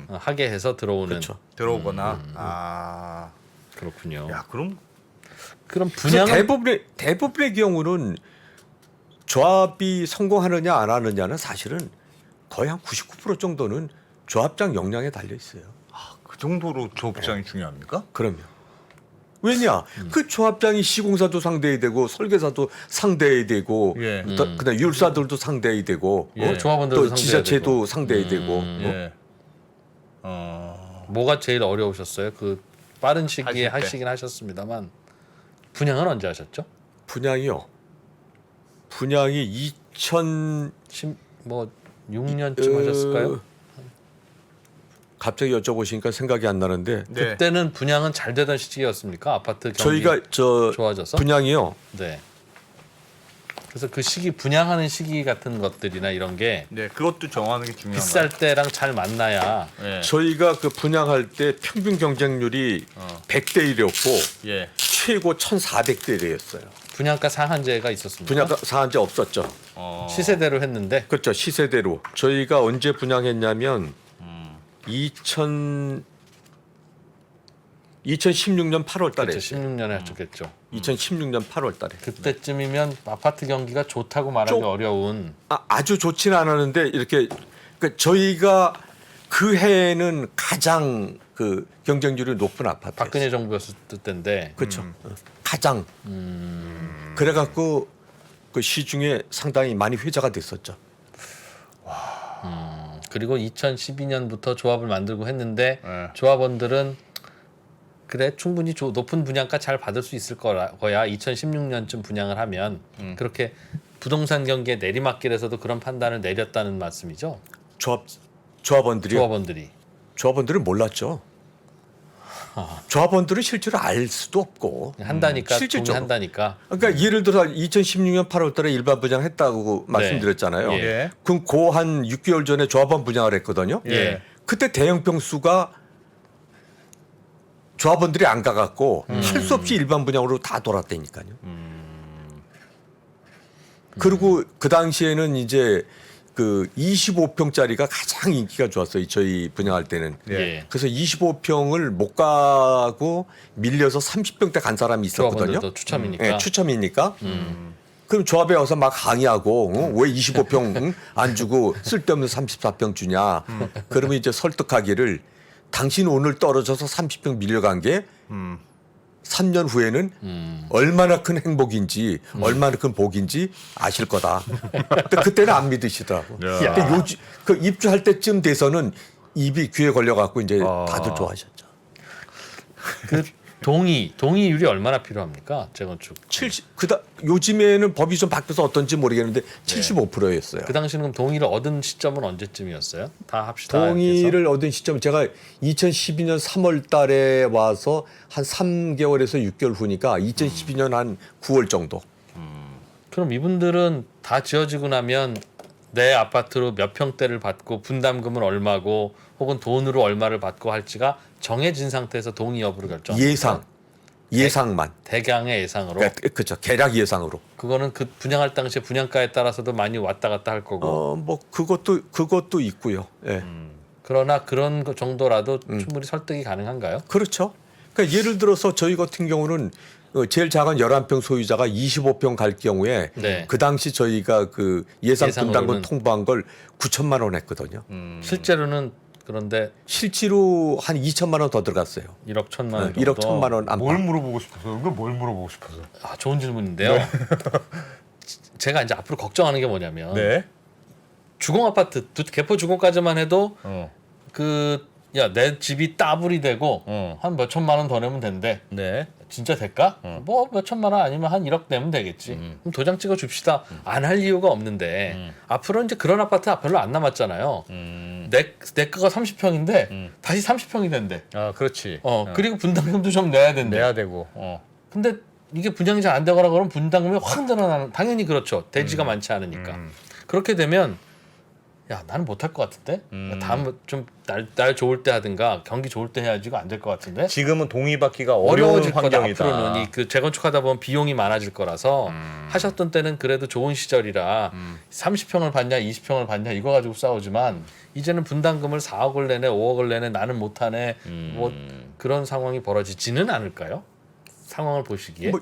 하게 해서 들어오는. 그렇죠. 들어오거나 아, 그렇군요. 야 그럼 그럼 그래서 분양은 대부분의 경우는 조합이 성공하느냐 안 하느냐는 사실은 거의 한 99% 정도는 조합장 역량에 달려 있어요. 그 정도로 조합장이 중요합니까? 그럼요. 왜냐? 그 조합장이 시공사도 상대해야 되고 설계사도 상대해야 되고 예. 그다음 율사들도 상대해야 되고 예, 조합원들도 또 상대해야 지자체도 되고. 상대해야 되고 예. 뭐가 제일 어려우셨어요? 그 빠른 시기에 하실 때. 하시긴 하셨습니다만 분양은 언제 하셨죠? 분양이요. 분양이 2000 뭐 6년쯤 하셨을까요? 갑자기 여쭤보시니까 생각이 안 나는데 네. 그때는 분양은 잘 되던 시기였습니까? 아파트 경기 저희가 좋아져서? 분양이요. 네. 그래서 그 시기 분양하는 시기 같은 것들이나 이런 게 네, 그것도 정하는 게 중요한 비쌀 때랑 잘 만나야 거예요. 예. 저희가 그 분양할 때 평균 경쟁률이 100대 1이었고 예. 최고 1,400대 1이었어요. 분양가 상한제가 있었습니다. 분양가 상한제 없었죠. 시세대로 했는데 그렇죠. 시세대로. 저희가 언제 분양했냐면 2016년 8월 달에 그렇죠. 16년에 하셨겠죠. 2016년 8월 달에. 그때쯤이면 아파트 경기가 좋다고 말하기 좀- 어려운 아주 좋지는 않았는데 이렇게 그러니까 저희가 그 해에는 가장 그 경쟁률이 높은 아파트. 박근혜 정부였을 때인데. 그렇죠. 가장. 그래갖고 그 시중에 상당히 많이 회자가 됐었죠. 그리고 2012년부터 조합을 만들고 했는데 네. 조합원들은 그래 충분히 높은 분양가 잘 받을 수 있을 거야. 2016년쯤 분양을 하면 그렇게 부동산 경기의 내리막길에서도 그런 판단을 내렸다는 말씀이죠. 조합원들이. 조합원들은 몰랐죠. 아. 조합원들은 실제로 알 수도 없고. 한다니까 실질적으로. 동의한다니까. 그러니까 예를 들어 2016년 8월달에 일반 분양했다고 말씀드렸잖아요. 예. 그럼 그 한 6개월 전에 조합원 분양을 했거든요. 예. 그때 대형 평수가 조합원들이 안 가갖고 할 수 없이 일반 분양으로 다 돌았다니까요. 그리고 그 당시에는 이제 그 25평짜리가 가장 인기가 좋았어요. 저희 분양할 때는. 예. 그래서 25평을 못 가고 밀려서 30평대 간 사람이 있었거든요. 조합원들도 추첨이니까. 네, 추첨이니까. 그럼 조합에 와서 막 강의하고 왜 25평 안 주고 쓸데없는 34평 주냐. 그러면 이제 설득하기를 당신 오늘 떨어져서 30평 밀려간 게 3년 후에는 얼마나 큰 행복인지 얼마나 큰 복인지 아실 거다. 근데 그때는 안 믿으시더라고. 야. 근데 요즘 그 입주할 때쯤 돼서는 입이 귀에 걸려갖고 이제 다들 좋아하셨죠. 그 동의율이 얼마나 필요합니까? 재건축. 70 요즘에는 법이 좀 바뀌어서 어떤지 모르겠는데 75%였어요. 그 당시는 그럼 동의를 얻은 시점은 언제쯤이었어요? 다 합시다. 해서. 동의를 얻은 시점 제가 2012년 3월 달에 와서 한 3개월에서 6개월 후니까 2012년 한 9월 정도. 그럼 이분들은 다 지어지고 나면 내 아파트로 몇 평대를 받고 분담금은 얼마고 혹은 돈으로 얼마를 받고 할지가 정해진 상태에서 동의 여부를 결정합니다. 예상만. 대강의 예상으로. 그렇죠. 계략 예상으로. 그거는 그 분양할 당시에 분양가에 따라서도 많이 왔다 갔다 할 거고. 뭐 그것도 있고요. 예. 그러나 그런 거 정도라도 충분히 설득이 가능한가요? 그렇죠. 그러니까 예를 들어서 저희 같은 경우는 제일 작은 11평 소유자가 25평 갈 경우에 네. 그 당시 저희가 그 예상 분담금 예상으로는- 통보한 걸 9천만 원 했거든요. 실제로는 그런데 실제로 한 2천만 원 더 들어갔어요. 1억 1천만 원 정도. 1억 1천만 원 안팎. 뭘 물어보고 싶어서? 이건 뭘 물어보고 싶어서? 아, 좋은 질문인데요. 제가 이제 앞으로 걱정하는 게 뭐냐면 네. 주공 아파트 개포 주공까지만 해도 내 집이 따블이 되고 한 몇 천만 원 더 내면 된대. 네. 진짜 될까? 뭐 몇 천만 원 아니면 한 1억 내면 되겠지. 그럼 도장 찍어 줍시다. 안 할 이유가 없는데 앞으로 이제 그런 아파트가 별로 안 남았잖아요. 내 거가 30평인데 다시 30평이 된대. 아, 그렇지. 그리고 분담금도 좀 내야 된대. 내야 되고. 근데 이게 분양이 잘 안 되거나 그러면 분담금이 확 늘어나는, 당연히 그렇죠. 대지가 많지 않으니까. 그렇게 되면 야, 나는 못할 것 같은데. 다음 좀 날 좋을 때 하든가 경기 좋을 때 해야지. 이거 안 될 것 같은데. 지금은 동의받기가 어려운 어려워질 거다. 환경이다. 앞으로는 그 재건축하다 보면 비용이 많아질 거라서 하셨던 때는 그래도 좋은 시절이라 30평을 받냐 20평을 받냐 이거 가지고 싸우지만 이제는 분담금을 4억을 내네 5억을 내네 나는 못하네 뭐 그런 상황이 벌어지지는 않을까요? 상황을 보시기에. 뭐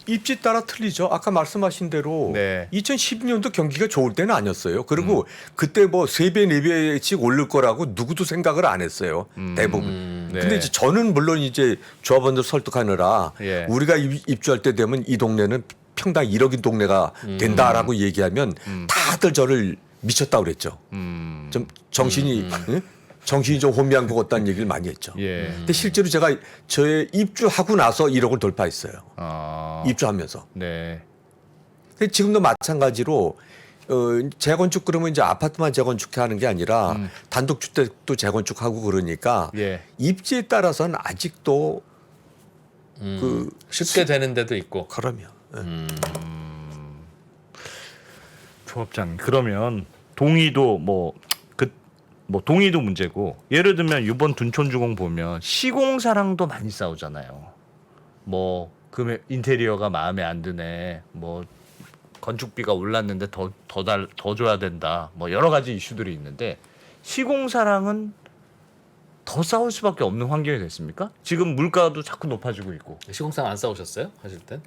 입지 따라 틀리죠. 아까 말씀하신 대로 네. 2012년도 경기가 좋을 때는 아니었어요. 그리고 그때 뭐 3배, 4배씩 오를 거라고 누구도 생각을 안 했어요. 대부분. 네. 근데 이제 저는 물론 이제 조합원들 설득하느라 예. 우리가 입주할 때 되면 이 동네는 평당 1억인 동네가 된다라고 얘기하면 다들 저를 미쳤다고 그랬죠. 좀 정신이 정신이 좀 혼미한 것 같다는 얘기를 많이 했죠. 예. 근데 실제로 제가 저의 입주하고 나서 1억을 돌파했어요. 입주하면서. 네. 근데 지금도 마찬가지로 재건축 그러면 이제 아파트만 재건축하는 게 아니라 단독주택도 재건축하고 그러니까 예. 입지에 따라서는 아직도 그 쉽게 되는 데도 있고. 그러면 조합장 그러면 동의도 동의도 문제고 예를 들면 이번 둔촌주공 보면 시공사랑도 많이 싸우잖아요. 뭐 인테리어가 마음에 안 드네. 뭐 건축비가 올랐는데 더 줘야 된다. 뭐 여러 가지 이슈들이 있는데 시공사랑은 더 싸울 수밖에 없는 환경이 됐습니까? 지금 물가도 자꾸 높아지고 있고. 시공사랑 안 싸우셨어요? 하실 땐?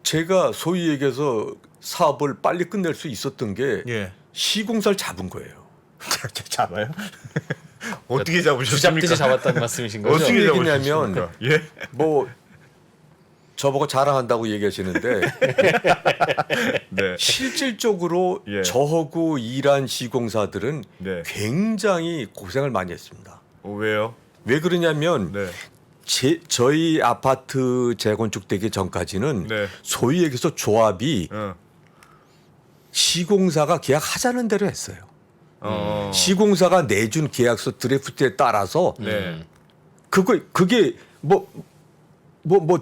제가 소위 얘기해서 사업을 빨리 끝낼 수 있었던 게 예. 시공사를 잡은 거예요. 잡아요? 어떻게 잡으셨습니까? 주잡듯이 잡았다는 말씀이신 거죠? 어떻게 무슨 얘기냐면 잡으셨습니까? 예. 뭐 저보고 자랑한다고 얘기하시는데 네. 실질적으로 예. 저하고 일한 시공사들은 네. 굉장히 고생을 많이 했습니다. 왜요? 왜 그러냐면 네. 저희 아파트 재건축되기 전까지는 네. 소위 얘기해서 조합이 시공사가 계약하자는 대로 했어요. 시공사가 내준 계약서 드래프트에 따라서 네. 그게 뭐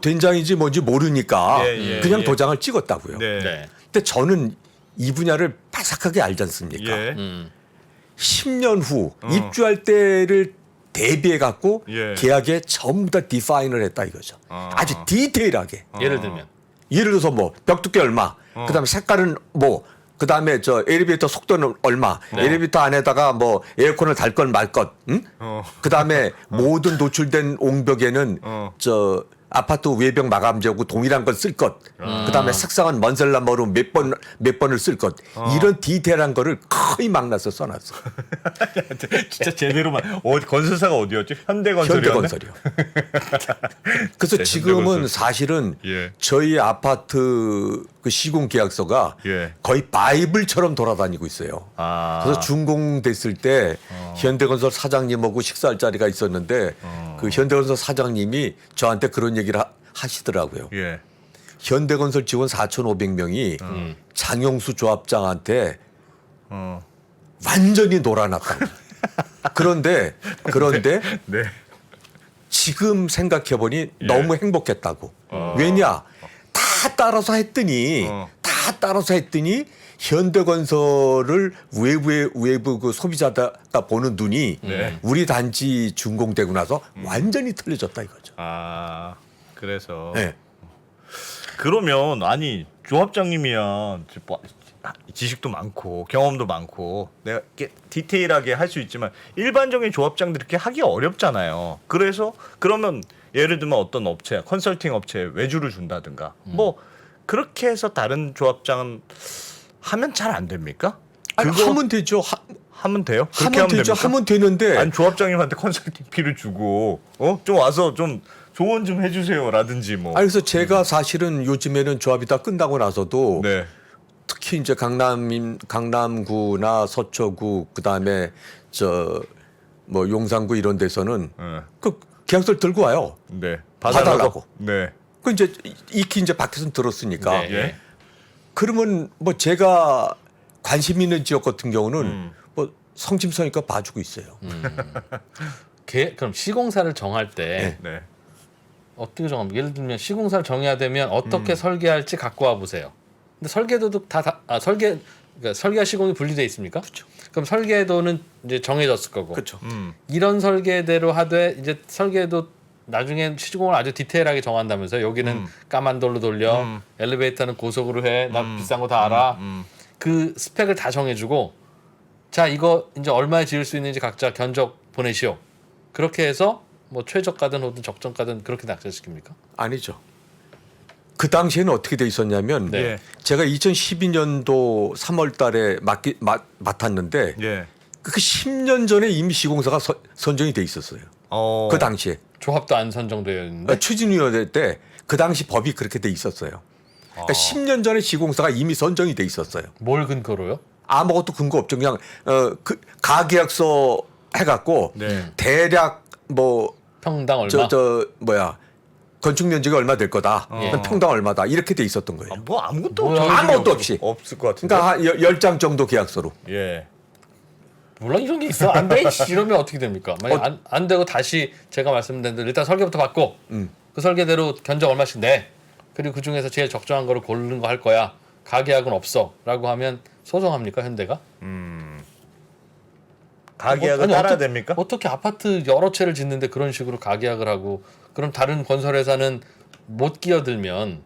된장인지 뭔지 모르니까 예, 예, 그냥 예. 도장을 찍었다고요. 네. 네. 근데 저는 이 분야를 바삭하게 알지 않습니까? 예. 10년 후 입주할 때를 대비해 갖고 예. 계약에 전부 다 디파인을 했다 이거죠. 아주 디테일하게. 예를 들면 예를 들어서 뭐 벽 두께 얼마, 그다음에 색깔은 뭐, 그다음에 저 엘리베이터 속도는 얼마, 엘리베이터 안에다가 뭐 에어컨을 달 것 말 것, 응? 그다음에 모든 노출된 옹벽에는 저 아파트 외벽 마감재하고 동일한 걸 쓸 것, 그다음에 색상은 먼셀라머로 몇 번을 쓸 것, 이런 디테일한 거를 거의 막나서 써놨어. 진짜 제대로만. 건설사가 어디였지? 현대건설이었네. 현대건설이요. 그래서 네, 지금은 현대건설. 사실은 예. 저희 아파트 그 시공 계약서가 예. 거의 바이블처럼 돌아다니고 있어요. 아. 그래서 준공됐을 때 현대건설 사장님하고 식사할 자리가 있었는데 그 현대건설 사장님이 저한테 그런 얘기를 하시더라고요. 예. 현대건설 직원 4,500명이 장영수 조합장한테 완전히 놀아놨다고. 그런데 네. 지금 생각해 보니 너무 행복했다고. 왜냐? 다 따라서 했더니 현대건설을 외부 그 소비자가 보는 눈이 네. 우리 단지 준공되고 나서 완전히 틀려졌다 이거죠. 아. 그래서 네. 그러면 아니 조합장님이야 지식도 많고 경험도 많고 내가 이렇게 디테일하게 할 수 있지만 일반적인 조합장들 이렇게 하기 어렵잖아요. 그래서 그러면 예를 들면 어떤 업체 컨설팅 업체에 외주를 준다든가 뭐 그렇게 해서 다른 조합장은 하면 잘 안 됩니까? 아니, 그거 하면 되죠. 하면 돼요? 그렇게 하면 되죠. 됩니까? 하면 되는데 아니 조합장님한테 컨설팅 피를 주고 좀 와서 좀 조언 좀 해주세요라든지 뭐. 아니, 그래서 제가 사실은 요즘에는 조합이 다 끝나고 나서도 네. 특히 이제 강남구나 서초구 그다음에 저 뭐 용산구 이런 데서는 네. 그 계약서를 들고 와요. 네. 봐달라고. 네. 그 이제 익히 이제 밖에서 들었으니까. 네. 예. 그러면 뭐 제가 관심 있는 지역 같은 경우는 뭐 성심성의껏 봐주고 있어요. 그럼 시공사를 정할 때 네. 어떻게 정합니까? 예를 들면 시공사를 정해야 되면 어떻게 설계할지 갖고 와 보세요. 근데 설계도도 그러니까 설계와 시공이 분리돼 있습니까? 그렇죠. 그럼 설계도는 이제 정해졌을 거고. 그렇죠. 이런 설계대로 하되 이제 설계도 나중에 시공을 아주 디테일하게 정한다면서요. 여기는 까만 돌로 돌려, 엘리베이터는 고속으로 해, 나 비싼 거 다 알아. 그 스펙을 다 정해주고, 자 이거 이제 얼마에 지을 수 있는지 각자 견적 보내시오. 그렇게 해서 뭐 최저가든 혹은 적정가든 그렇게 낙찰시킵니까? 아니죠. 그 당시에는 어떻게 돼 있었냐면 네. 제가 2012년도 3월 달에 맡았는데 예. 그 10년 전에 이미 시공사가 선정이 돼 있었어요. 그 당시에. 조합도 안 선정되어 있는데 추진위원회 때 그 당시 법이 그렇게 돼 있었어요. 그러니까 10년 전에 시공사가 이미 선정이 돼 있었어요. 뭘 근거로요? 아무것도 근거 없죠. 그냥 그 가계약서 해갖고 네. 대략 뭐 평당 얼마? 건축 면적이 얼마 될 거다. 예. 평당 얼마다 이렇게 돼 있었던 거예요. 뭐 아무것도 뭐야, 없죠. 아무것도 없이. 없을 것 같은데. 그러니까 한 10장 정도 계약서로. 예. 물론 이런 게 있어. 안 돼. 이러면 어떻게 됩니까? 만약 안 되고 다시 제가 말씀드린 대로 일단 설계부터 받고 그 설계대로 견적 얼마씩 내. 그리고 그 중에서 제일 적정한 거를 고르는 거 할 거야. 가계약은 없어라고 하면 소송합니까 현대가? 가계약을 아니, 따라야 됩니까? 어떻게 아파트 여러 채를 짓는데 그런 식으로 가계약을 하고 그럼 다른 건설회사는 못 끼어들면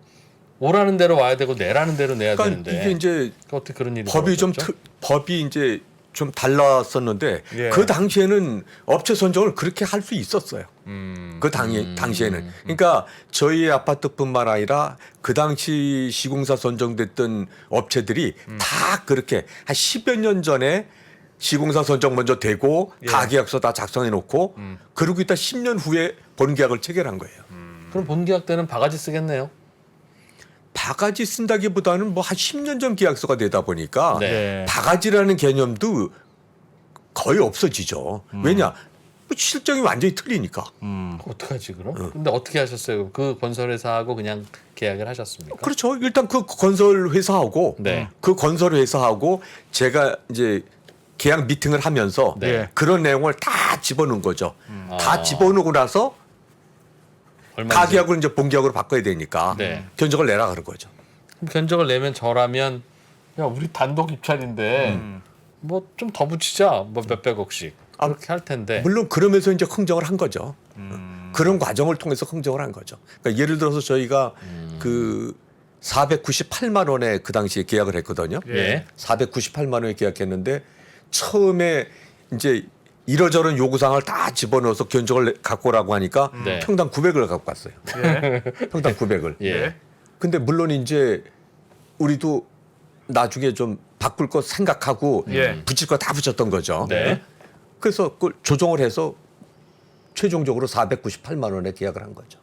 오라는 대로 와야 되고 내라는 대로 내야 그러니까 되는데 이게 이제 어떻게 그런 일이 법이 이제 좀 달랐었는데 예. 그 당시에는 업체 선정을 그렇게 할 수 있었어요. 그 당시에는. 그러니까 저희 아파트뿐만 아니라 그 당시 시공사 선정됐던 업체들이 다 그렇게 한 10여 년 전에 시공사 선정 먼저 되고 예. 가계약서 다 작성해 놓고 그러고 있다 10년 후에 본계약을 체결한 거예요. 그럼 본계약 때는 바가지 쓰겠네요. 바가지 쓴다기보다는 뭐 한 10년 전 계약서가 되다 보니까 네. 네. 바가지라는 개념도 거의 없어지죠. 왜냐? 뭐 실정이 완전히 틀리니까. 어떡하지 그럼? 근데 어떻게 하셨어요? 그 건설회사하고 그냥 계약을 하셨습니까? 그렇죠. 일단 그 건설 회사하고 네. 그 건설 회사하고 제가 이제 계약 미팅을 하면서 네. 그런 내용을 다 집어넣은 거죠. 다 아. 집어넣고 나서 얼마인지. 가계약을 이제 본계약으로 바꿔야 되니까 네. 견적을 내라 그런 거죠. 그럼 견적을 내면 저라면 야 우리 단독 입찰인데 뭐 좀 더 붙이자 뭐 몇백억씩 그렇게 할 텐데 물론 그러면서 이제 흥정을 한 거죠. 그런 과정을 통해서 흥정을 한 거죠. 그러니까 예를 들어서 저희가 그 498만 원에 그 당시에 계약을 했거든요. 예. 498만 원에 계약했는데 처음에 이제 이러저런 요구사항을 다 집어넣어서 견적을 갖고 오라고 하니까 네. 평당 900을 갖고 왔어요. 예. 평당 900을. 예. 근데 물론 이제 우리도 나중에 좀 바꿀 거 생각하고 예. 붙일 거 다 붙였던 거죠. 네. 그래서 그걸 조정을 해서 최종적으로 498만 원에 계약을 한 거죠.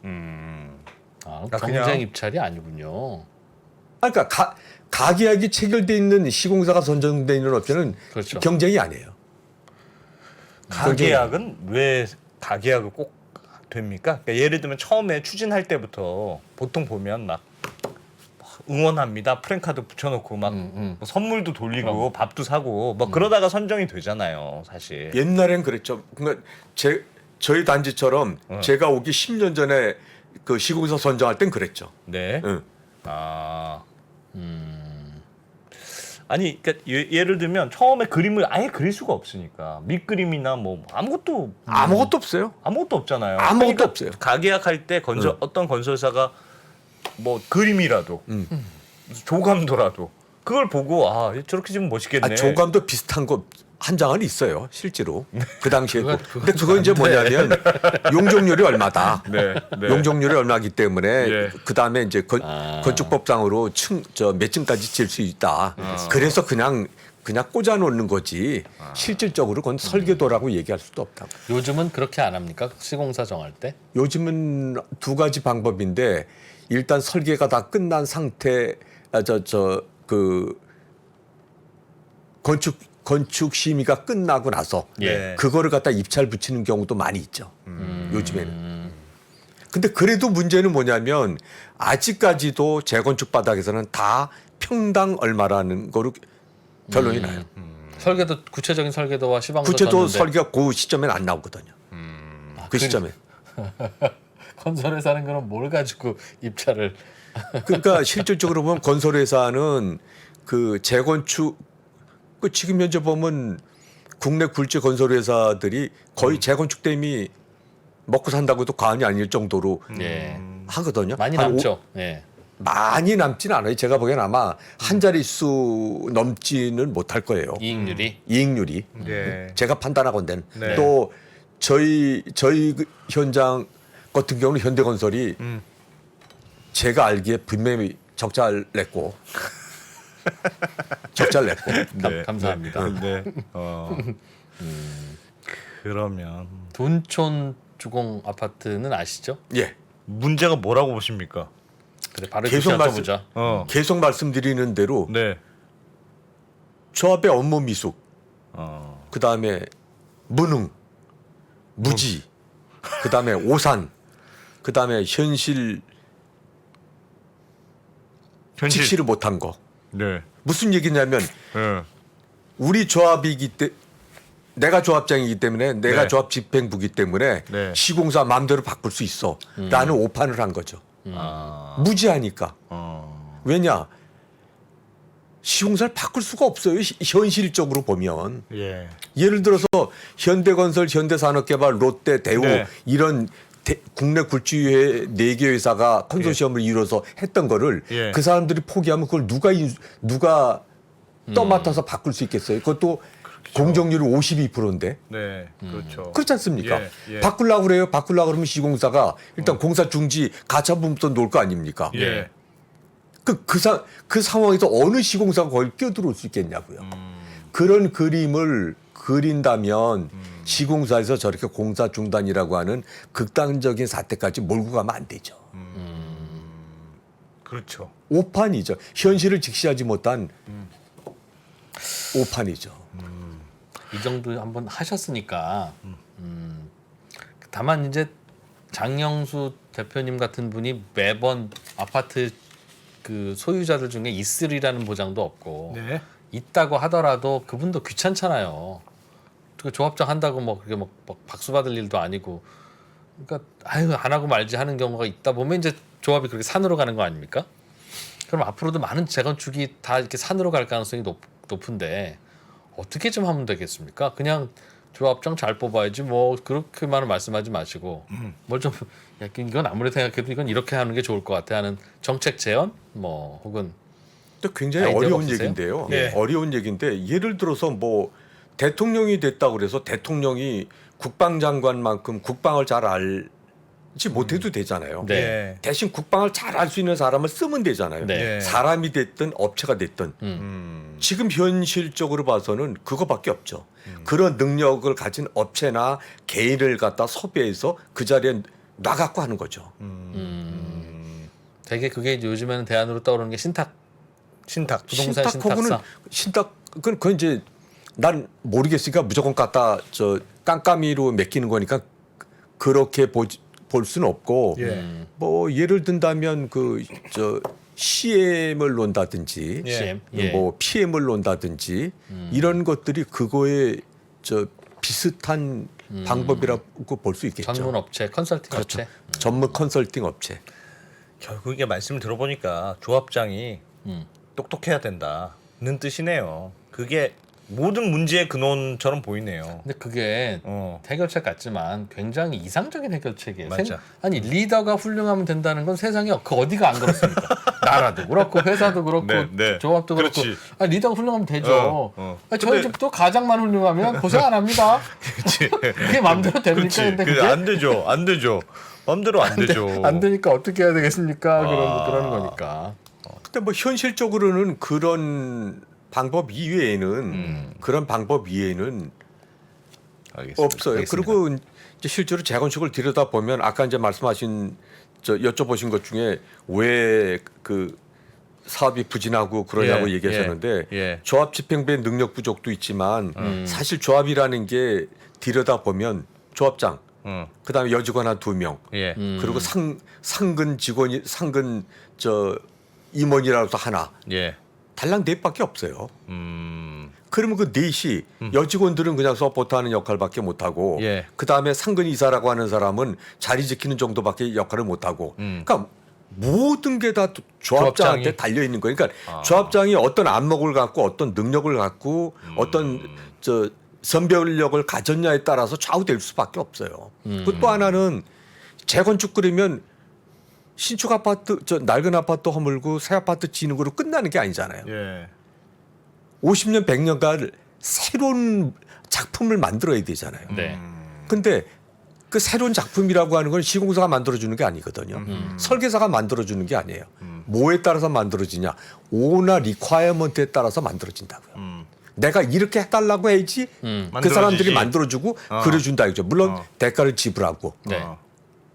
아, 그러니까 경쟁 그냥- 입찰이 아니군요. 아, 그러니까 가계약이 체결돼 있는 시공사가 선정돼 있는 업체는 그렇죠. 경쟁이 아니에요. 가계약은 왜 가계약을 꼭 됩니까? 그러니까 예를 들면 처음에 추진할 때부터 보통 보면 막 응원합니다 프랜카드 붙여놓고 막 뭐 선물도 돌리고 밥도 사고 뭐 그러다가 선정이 되잖아요 사실. 옛날엔 그랬죠. 그러니까 저희 단지처럼 제가 오기 10년 전에 그 시공사 선정할 땐 그랬죠. 네. 응. 아. 아니, 그러니까 예를 들면 처음에 그림을 아예 그릴 수가 없으니까 밑그림이나 뭐 아무것도 없어요. 아무것도 없잖아요. 아무것도 그러니까 없어요. 가계약할 때 어떤 건설사가 뭐 그림이라도 조감도라도 그걸 보고 아 저렇게 지면 멋있겠네. 아, 조감도 비슷한 거 한 장은 있어요, 실제로. 그 당시에. 그건 근데 그건 이제 뭐냐면 용적률이 얼마다. 네, 네. 용적률이 얼마기 때문에 예. 그 다음에 이제 건축법상으로 몇 층까지 질 수 있다. 그래서 그냥 꽂아 놓는 거지. 실질적으로 그건 설계도라고 얘기할 수도 없다고. 요즘은 그렇게 안 합니까? 시공사 정할 때? 요즘은 두 가지 방법인데 일단 설계가 다 끝난 상태 그 건축 심의가 끝나고 나서 예. 그거를 갖다 입찰 붙이는 경우도 많이 있죠. 요즘에는. 근데 그래도 문제는 뭐냐면 아직까지도 재건축 바닥에서는 다 평당 얼마라는 거로 결론이 나요. 설계도 구체적인 설계도와 시방서 구체도 줬는데 설계가 그 시점엔 안 나오거든요. 그 시점에. 건설회사는 그럼 뭘 가지고 입찰을 그러니까 실질적으로 보면 건설회사는 그 재건축 그 지금 현재 보면 국내 굴지 건설회사들이 거의 재건축 댐이 먹고 산다고 해도 과언이 아닐 정도로 예. 하거든요. 많이 한 남죠. 예. 많이 남지는 않아요. 제가 보기엔 아마 한 자릿수 넘지는 못할 거예요. 이익률이 이익률이. 네. 제가 판단하건대는 네. 또 저희 그 현장 같은 경우는 현대건설이 제가 알기에 분명히 적자를 냈고 네. 감사합니다. 네. 그러면 둔촌 주공 아파트는 아시죠? 예. 문제가 뭐라고 보십니까? 그래 바로 계속 계속 말씀- 여쭤보자. 계속 말씀드리는 대로 네. 조합의 업무 미숙, 어. 그 다음에 무능, 무지, 그 다음에 오산, 그 다음에 현실 직시를 못한 거. 네. 무슨 얘기냐면 네. 우리 조합이기 때 내가 조합장이기 때문에 내가 네. 조합 집행부기 때문에 네. 시공사 마음대로 바꿀 수 있어 라는 오판을 한 거죠. 아. 무지하니까. 어. 왜냐? 시공사를 바꿀 수가 없어요. 현실적으로 보면. 예. 예를 들어서 현대건설, 현대산업개발, 롯데, 대우 네. 이런 국내 굴지회 4개 회사가 컨소시엄을 이뤄서 했던 거를 예. 그 사람들이 포기하면 그걸 누가 떠맡아서 바꿀 수 있겠어요. 그것도 공정률이 52%인데. 네. 그렇죠. 그렇지 않습니까? 예, 예. 바꾸려고 그래요. 바꾸려고 그러면 시공사가 일단 공사 중지 가처분부터 놓을 거 아닙니까? 예. 그 상황에서 어느 시공사가 거기 끼어들어올 수 있겠냐고요. 그런 그림을 그린다면 시공사에서 저렇게 공사 중단이라고 하는 극단적인 사태까지 몰고 가면 안 되죠. 그렇죠. 오판이죠. 현실을 직시하지 못한 오판이죠. 이 정도 한번 하셨으니까 다만 이제 장영수 대표님 같은 분이 매번 아파트 그 소유자들 중에 있으리라는 보장도 없고 네. 있다고 하더라도 그분도 귀찮잖아요. 그 조합장 한다고 뭐 그렇게 막 박수 받을 일도 아니고 그러니까 아유 안 하고 말지 하는 경우가 있다 보면 이제 조합이 그렇게 산으로 가는 거 아닙니까? 그럼 앞으로도 많은 재건축이 다 이렇게 산으로 갈 가능성이 높은데 어떻게 좀 하면 되겠습니까? 그냥 조합장 잘 뽑아야지 뭐 그렇게만은 말씀하지 마시고 뭘 좀 이건 아무리 생각해도 이건 이렇게 하는 게 좋을 것 같아 하는 정책 제언 뭐 혹은 또 굉장히 아이디어가 어려운 없으세요? 얘기인데요. 네. 어려운 얘기인데 예를 들어서 뭐 대통령이 됐다고 그래서 대통령이 국방장관만큼 국방을 잘 알지 못해도 되잖아요. 네. 예. 대신 국방을 잘 알 수 있는 사람을 쓰면 되잖아요. 네. 예. 사람이 됐든 업체가 됐든 지금 현실적으로 봐서는 그거밖에 없죠. 그런 능력을 가진 업체나 개인을 갖다 섭외해서 그 자리에 놔갖고 하는 거죠. 되게 그게 요즘에는 대안으로 떠오르는 게 신탁 신탁. 부동산 신탁하고는 신탁사. 그건 이제 난 모르겠으니까 무조건 갖다 저 깜깜이로 맡기는 거니까 그렇게 볼 수는 없고 예. 뭐 예를 든다면 그 저 CM을 논다든지 예. CM. 예. 뭐 PM을 논다든지 이런 것들이 그거에 저 비슷한 방법이라고 볼 수 있겠죠. 전문 업체, 컨설팅 그렇죠. 업체. 전문 컨설팅 업체. 결국 이게 말씀을 들어보니까 조합장이 똑똑해야 된다는 뜻이네요. 그게 모든 문제의 근원처럼 보이네요. 근데 그게 해결책 같지만 굉장히 이상적인 해결책이에요. 맞아. 아니 리더가 훌륭하면 된다는 건 세상에 그 어디가 안 그렇습니까? 나라도 그렇고 회사도 그렇고 네, 네. 조합도 그렇지. 그렇고 아니 리더가 훌륭하면 되죠. 아니, 저희 근데- 집도 가장만 훌륭하면 고생 안 합니다. 그렇지. 그게 마음대로 됩니까? 그렇지. 근데 그게 그게 안 되죠. 안 되죠. 마음대로 안 되죠. 안 되니까 어떻게 해야 되겠습니까? 아. 그런 거니까. 근데 뭐 현실적으로는 그런 방법 이외에는 그런 방법 이외에는 알겠습니다. 없어요. 알겠습니다. 그리고 이제 실제로 재건축을 들여다 보면 아까 이제 말씀하신 여쭤보신 것 중에 왜 그 사업이 부진하고 그러냐고 예, 얘기하셨는데 예. 조합 집행부의 능력 부족도 있지만 사실 조합이라는 게 들여다 보면 조합장, 그다음에 여직원 한 2명, 예. 그리고 상근 직원이 상근 저 임원이라도 하나, 예. 달랑 4밖에 없어요. 음. 그러면 그 4시 여직원들은 그냥 서포트하는 역할밖에 못하고 예. 그다음에 상근 이사라고 하는 사람은 자리 지키는 정도밖에 역할을 못하고 그러니까 모든 게 다 조합장한테 조합장이. 달려 있는 거예요. 그러니까 조합장이 어떤 안목을 갖고 어떤 능력을 갖고 어떤 저 선별력을 가졌냐에 따라서 좌우될 수밖에 없어요. 그 또 하나는 재건축 그러면 신축 아파트 저 낡은 아파트 허물고 새 아파트 지는 거로 끝나는 게 아니잖아요. 예. 50년 100년간 새로운 작품을 만들어야 되잖아요. 네. 근데 그 새로운 작품이라고 하는 건 시공사가 만들어주는 게 아니거든요. 설계사가 만들어주는 게 아니에요. 뭐에 따라서 만들어지냐. 오나 리콰이어먼트에 따라서 만들어진다고요. 내가 이렇게 해달라고 해야지 그 만들어지지. 사람들이 만들어주고 그려준다 이거죠. 물론 대가를 지불하고. 네.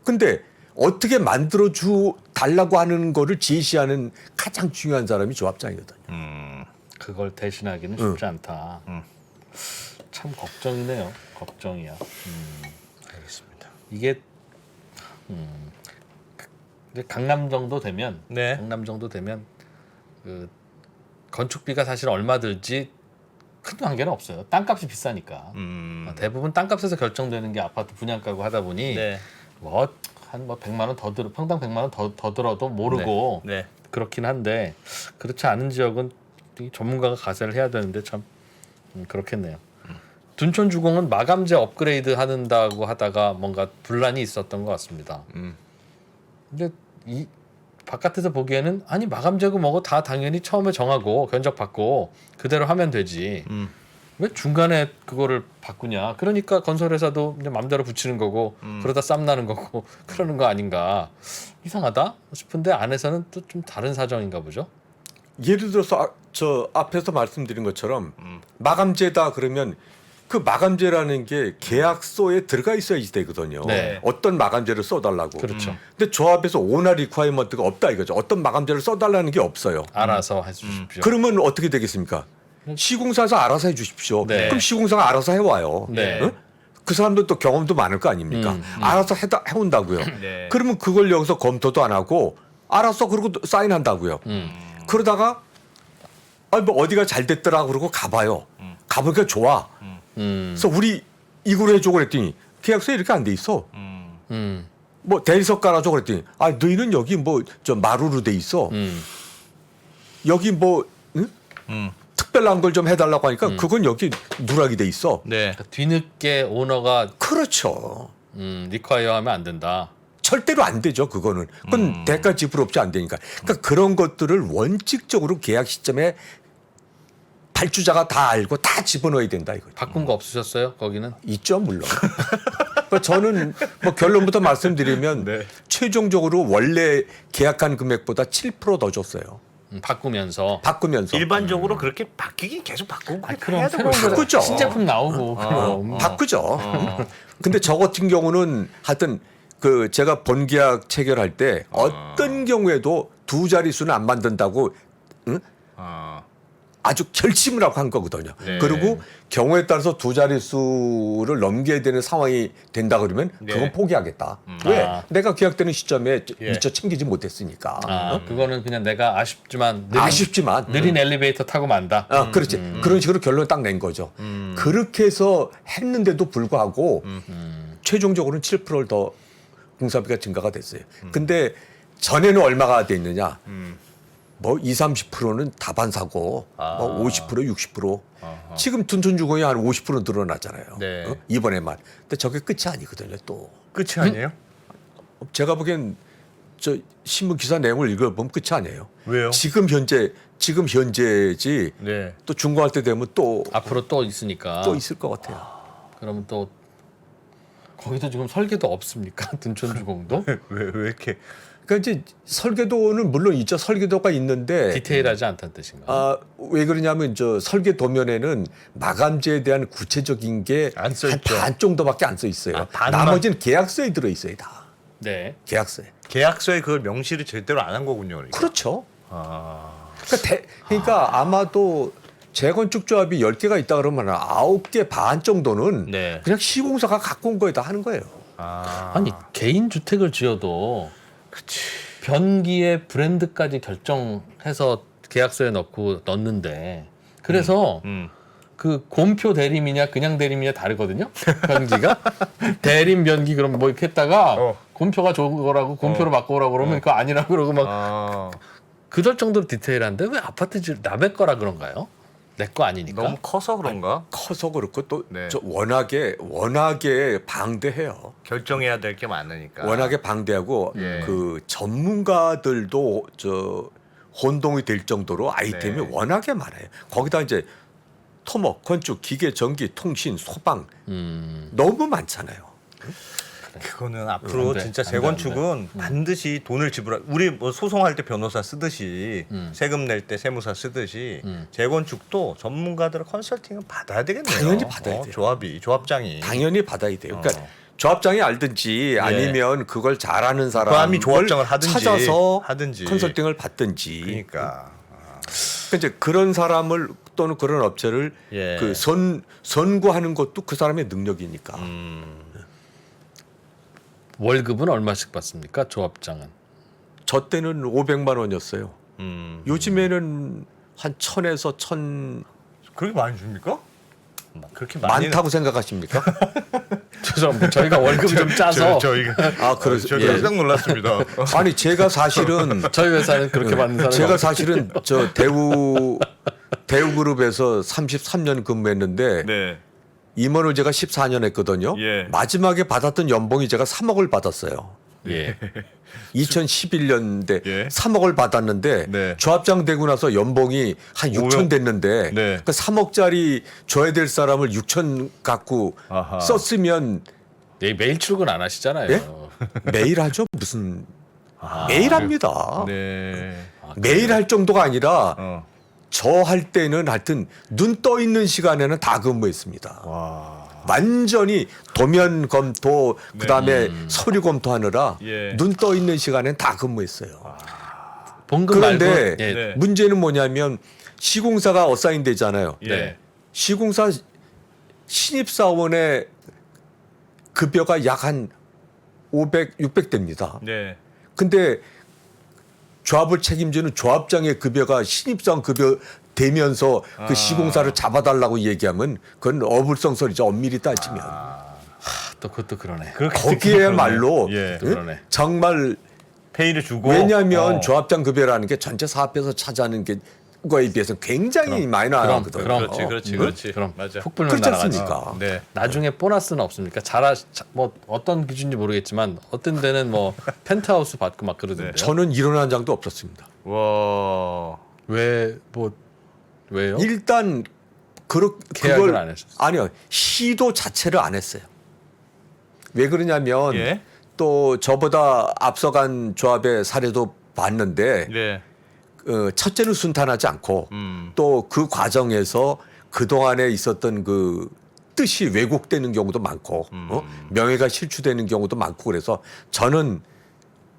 근데 어떻게 만들어주 달라고 하는 거를 제시하는 가장 중요한 사람이 조합장이거든요. 그걸 대신하기는 쉽지 않다. 참 걱정이네요. 걱정이야. 알겠습니다. 이게 이제 강남 정도 되면 네. 강남 정도 되면 그 건축비가 사실 얼마 들지 큰 관계는 없어요. 땅값이 비싸니까. 대부분 땅값에서 결정되는 게 아파트 분양가고 하다 보니 네. 뭐 한 뭐 100만 원 더 들어 평당 100만 원 더 들어도 모르고 네. 그렇긴 한데 그렇지 않은 지역은 이 전문가가 가세를 해야 되는데 참 그렇겠네요. 둔촌주공은 마감재 업그레이드 한다고 하다가 뭔가 분란이 있었던 것 같습니다. 근데 이 바깥에서 보기에는 아니 마감재고 뭐고 다 당연히 처음에 정하고 견적 받고 그대로 하면 되지. 왜 중간에 그거를 바꾸냐? 그러니까 건설회사도 이제 마음대로 붙이는 거고 그러다 쌈 나는 거고 그러는 거 아닌가? 이상하다 싶은데 안에서는 또 좀 다른 사정인가 보죠. 예를 들어서 저 앞에서 말씀드린 것처럼 마감재다 그러면 그 마감제라는 게 계약서에 들어가 있어야지 되거든요. 네. 어떤 마감제를 써달라고. 그렇죠. 근데 조합에서 오너 리콰이먼트가 없다 이거죠. 어떤 마감제를 써달라는 게 없어요. 알아서 해주십시오. 그러면 어떻게 되겠습니까? 시공사에서 알아서 해주십시오. 네. 그럼 시공사가 알아서 해와요. 네. 어? 그 사람도 또 경험도 많을 거 아닙니까? 알아서 해온다고요. 네. 그러면 그걸 여기서 검토도 안 하고 알았어 그러고 사인한다고요. 그러다가 뭐 어디가 잘 됐더라 그러고 가봐요. 가보니까 좋아. 그래서 우리 이걸 해줘 그랬더니 계약서에 이렇게 안 돼 있어. 뭐 대리석 깔아줘 그랬더니 너희는 여기 뭐 저 마루로 돼 있어. 여기 뭐 응? 특별한 걸 좀 해달라고 하니까 그건 여기 누락이 돼 있어. 네. 뒤늦게 오너가 그렇죠. 리콰이어 하면 안 된다. 절대로 안 되죠. 그거는. 그건 대가 지불 없이 안 되니까. 그러니까 그런 것들을 원칙적으로 계약 시점에 발주자가 다 알고 다 집어넣어야 된다 이거죠. 바꾼 거 없으셨어요? 거기는? 있죠, 물론. 그러니까 저는 뭐 결론부터 말씀드리면 네. 최종적으로 원래 계약한 금액보다 7% 더 줬어요. 바꾸면서. 바꾸면서. 일반적으로 그렇게 바뀌긴 계속 바꾸고 그럼 해야 새로운 되고 거 바꾸죠. 신제품 나오고 그럼. 바꾸죠. 근데 저 같은 경우는 하여튼 그 제가 본계약 체결할 때 어떤 경우에도 두 자릿수는 안 만든다고 응? 아주 결심을 하고 한 거거든요. 네. 그리고 경우에 따라서 두 자릿수를 넘겨야 되는 상황이 된다 그러면 그건 네. 포기하겠다. 왜? 아. 내가 계약되는 시점에 예. 미처 챙기지 못했으니까. 그거는 그냥 내가 아쉽지만 아쉽지만 느린 엘리베이터 타고 만다. 그렇지. 그런 식으로 결론을 딱 낸 거죠. 그렇게 해서 했는데도 불구하고 최종적으로는 7%를 더 공사비가 증가가 됐어요. 근데 전에는 얼마가 돼 있느냐? 뭐 20, 30%는 다반사고 뭐 50%, 60%. 지금 둔촌주공이 한 50% 늘어나잖아요. 네. 이번에만. 근데 저게 끝이 아니거든요. 또 끝이 아니에요? 제가 보기엔 저 신문 기사 내용을 읽어보면 끝이 아니에요. 왜요? 지금 현재지 네. 또 준공할 때 되면 또 앞으로 또 있으니까. 있을 것 같아요. 그러면 또 거기도 지금 설계도 없습니까? 둔촌주공도? 왜 이렇게 그러니까 이제 설계도는 물론 있죠. 설계도가 있는데 디테일하지 않다는 뜻인가? 왜 그러냐면 저 설계 도면에는 마감제에 대한 구체적인 게 안 써 한 있죠. 반 정도밖에 안 써 있어요. 반만? 나머지는 계약서에 들어 있어요, 다. 네. 계약서에. 계약서에 그걸 명시를 제대로 안 한 거군요. 그러니까. 그렇죠. 그러니까 아마도 재건축 조합이 10개가 있다 그러면 9개 반 정도는 네. 그냥 시공사가 갖고 온 거에다 하는 거예요. 아니 개인 주택을 지어도 변기에 브랜드까지 결정해서 계약서에 넣는데 그래서 그 곰표 대림이냐 그냥 대림이냐 다르거든요. 변기가 대림 변기 그럼 뭐 이렇게 했다가 곰표가 좋은 거라고 곰표로 바꿔오라고 그러면 그거 아니라고 그러고 막 그럴 정도로 디테일한데 왜 아파트 남의 거라 그런가요? 내 거 아니니까. 너무 커서 그런가? 커서 그렇고 또 네. 저 워낙에 방대해요. 결정해야 될 게 많으니까. 워낙에 방대하고 예. 그 전문가들도 저 혼동이 될 정도로 아이템이 네. 워낙에 많아요. 거기다 이제 토목, 건축, 기계, 전기, 통신, 소방 너무 많잖아요. 그거는 앞으로 안 돼, 진짜 안 돼, 재건축은 반드시 돈을 지불할. 우리 뭐 소송할 때 변호사 쓰듯이 세금 낼 때 세무사 쓰듯이 재건축도 전문가들의 컨설팅은 받아야 되겠네요. 당연히 받아야 돼요. 조합장이. 당연히 받아야 돼요. 그러니까 조합장이 알든지 아니면 그걸 잘하는 사람이 사람을 조합장을 하든지 찾아서 하든지. 컨설팅을 받든지. 그러니까. 그러니까 이제 그런 사람을 또는 그런 업체를 예. 그 선구하는 것도 그 사람의 능력이니까. 월급은 얼마씩 받습니까? 조합장은. 저 때는 500만 원이었어요. 요즘에는 한 1000에서 1000 그렇게 많이 줍니까? 그렇게 많이 많다고 생각하십니까? 죄송합니다. 저희가 월급 좀 짜서 저희가 그래서 저도 예. 깜짝 놀랐습니다. 아니 제가 사실은 저희 회사는 그렇게 받는 사람이 제가 없어요. 사실은 저 대우그룹에서 33년 근무했는데 네. 임원을 제가 14년 했거든요. 예. 마지막에 받았던 연봉이 제가 3억을 받았어요. 예. 2011년대 예. 3억을 받았는데 네. 조합장 되고 나서 연봉이 한 6천 됐는데 네. 그 3억짜리 줘야 될 사람을 6천 갖고 아하. 썼으면 매일 출근 안 하시잖아요. 예? 매일 하죠. 무슨 매일 합니다. 네. 매일 할 정도가 아니라 저 할 때는 하여튼 눈 떠 있는 시간에는 다 근무했습니다. 와. 완전히 도면 검토 그다음에 서류 검토하느라 예. 눈 떠 있는 시간엔 다 근무했어요. 봉급 말고 그런데 예. 네. 문제는 뭐냐면 시공사가 어사인 되잖아요. 예. 네. 시공사 신입사원의 급여가 약 한 500, 600 됩니다. 네. 근데 조합을 책임지는 조합장의 급여가 신입사원 급여 되면서 그 시공사를 잡아달라고 얘기하면 그건 어불성설이죠. 엄밀히 따지면. 또 그것도 그러네. 그렇게 거기에말로 예. 또 그러네. 정말 페이를 주고 왜냐하면 어. 조합장 급여라는 게 전체 사업에서 차지하는 게 거에 비해서 굉장히 많이 나가거든요. 그렇지. 그럼 맞아. 훅 불면 그렇지 날아가지. 않습니까? 네. 나중에 보너스는 없습니까? 뭐 어떤 기준인지 모르겠지만 어떤 데는 뭐 펜트하우스 받고 막 그러던데요. 저는 일어난 장도 없었습니다. 와. 왜요? 일단 계약을 그걸 안 하셨어요? 아니요 시도 자체를 안 했어요. 왜 그러냐면 예. 또 저보다 앞서간 조합의 사례도 봤는데 네. 첫째는 순탄하지 않고 음. 또 그 과정에서 그 동안에 있었던 그 뜻이 왜곡되는 경우도 많고 명예가 실추되는 경우도 많고 그래서 저는